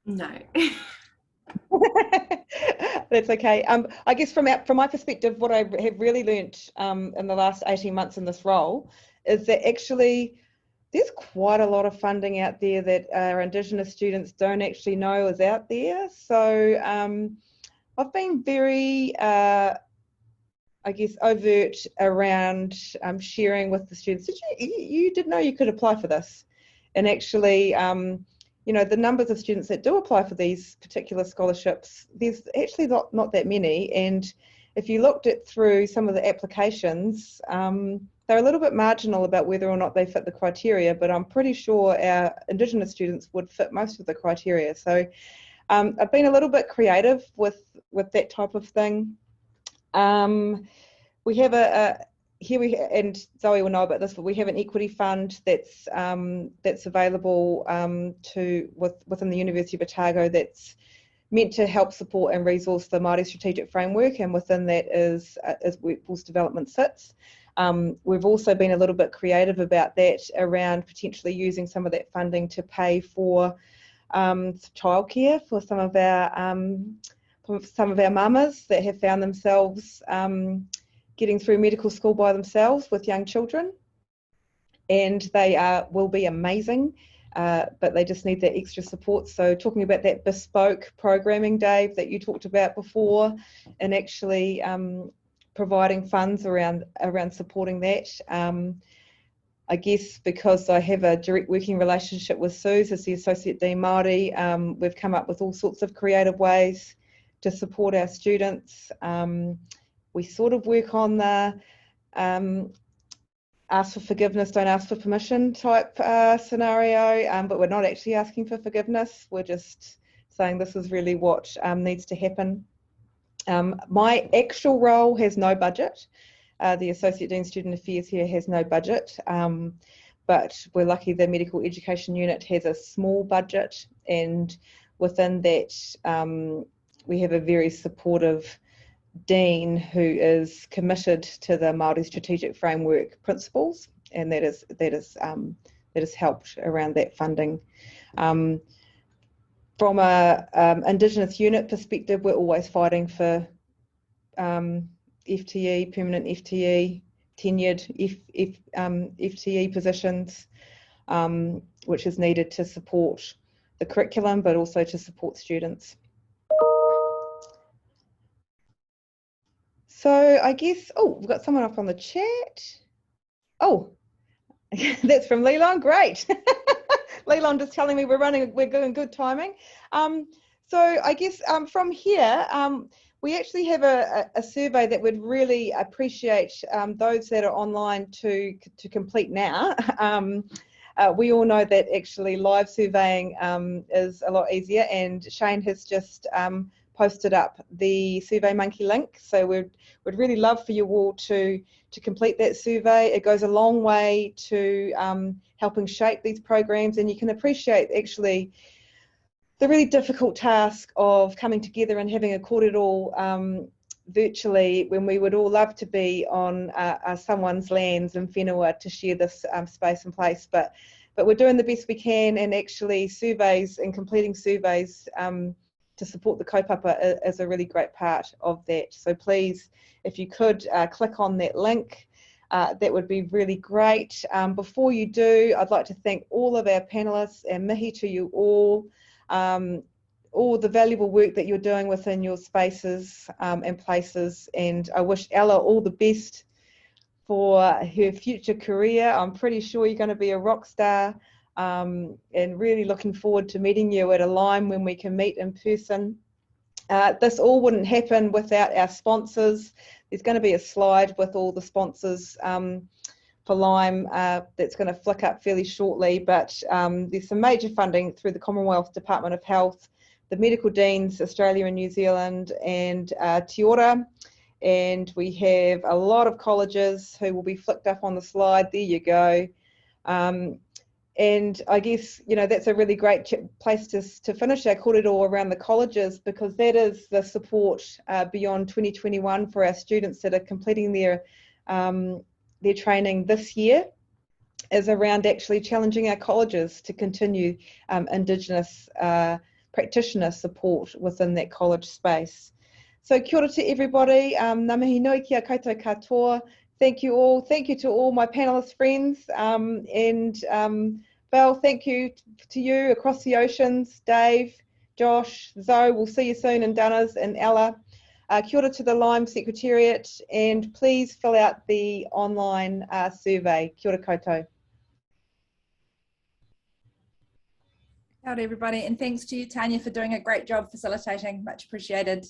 No. That's okay. I guess from my perspective, what I have really learnt in the last 18 months in this role is that actually there's quite a lot of funding out there that our Indigenous students don't actually know is out there. So I've been very, I guess, overt around sharing with the students. You did know you could apply for this, and actually, you know, the numbers of students that do apply for these particular scholarships, there's actually not that many. And if you looked at through some of the applications, they're a little bit marginal about whether or not they fit the criteria, but I'm pretty sure our Indigenous students would fit most of the criteria. So I've been a little bit creative with that type of thing. We have and Zoe will know about this, but we have an equity fund that's available within the University of Otago that's meant to help support and resource the Māori strategic framework, and within that is workforce development sits. We've also been a little bit creative about that around potentially using some of that funding to pay for childcare for some of our mamas that have found themselves getting through medical school by themselves with young children, and they will be amazing, but they just need that extra support. So talking about that bespoke programming, Dave, that you talked about before, and actually providing funds around supporting that. I guess because I have a direct working relationship with Suze as the Associate Dean Māori, we've come up with all sorts of creative ways to support our students. We sort of work on the ask for forgiveness, don't ask for permission type scenario, but we're not actually asking for forgiveness. We're just saying this is really what needs to happen. My actual role has no budget. The Associate Dean Student Affairs here has no budget, but we're lucky the Medical Education Unit has a small budget, and within that we have a very supportive Dean who is committed to the Māori Strategic Framework principles, and that has helped around that funding. From a Indigenous unit perspective, we're always fighting for FTE, permanent FTE, tenured FTE positions, which is needed to support the curriculum, but also to support students. So I guess, oh, we've got someone up on the chat. Oh, that's from Leland, great. Leland just telling me we're doing good timing. So I guess from here, we actually have a survey that would really appreciate those that are online to complete now. We all know that actually live surveying is a lot easier, and Shane has just posted up the SurveyMonkey link. So we'd really love for you all to complete that survey. It goes a long way to helping shape these programs, and you can appreciate actually the really difficult task of coming together and having a kōrero virtually, when we would all love to be on someone's lands in whenua to share this space and place, but we're doing the best we can, and actually surveys and completing surveys to support the kaupapa is a really great part of that. So please, if you could click on that link, that would be really great. Before you do, I'd like to thank all of our panelists, and mihi to you all the valuable work that you're doing within your spaces and places, and I wish Ella all the best for her future career. I'm pretty sure you're going to be a rock star, and really looking forward to meeting you at a Lime when we can meet in person. This all wouldn't happen without our sponsors. There's going to be a slide with all the sponsors for Lime that's going to flick up fairly shortly, but there's some major funding through the Commonwealth Department of Health, the Medical Deans Australia and New Zealand, and Torres, and we have a lot of colleges who will be flicked up on the slide. There you go. And I guess, you know, that's a really great place to finish our kōrero around the colleges, because that is the support beyond 2021 for our students that are completing their training this year, is around actually challenging our colleges to continue Indigenous practitioner support within that college space. So kia ora to everybody. Ngā mihi nui kia koutou katoa. Thank you all. Thank you to all my panelist friends. And Val, thank you to you across the oceans. Dave, Josh, Zoe, we'll see you soon in Dunners, and Ella. Kia ora to the Lime Secretariat, and please fill out the online survey. Kia ora koutou. Kia ora everybody, and thanks to you, Tania, for doing a great job facilitating. Much appreciated.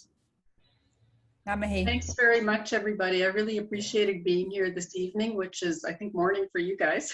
Ngā mihi. Thanks very much, everybody. I really appreciated being here this evening, which is, I think, morning for you guys.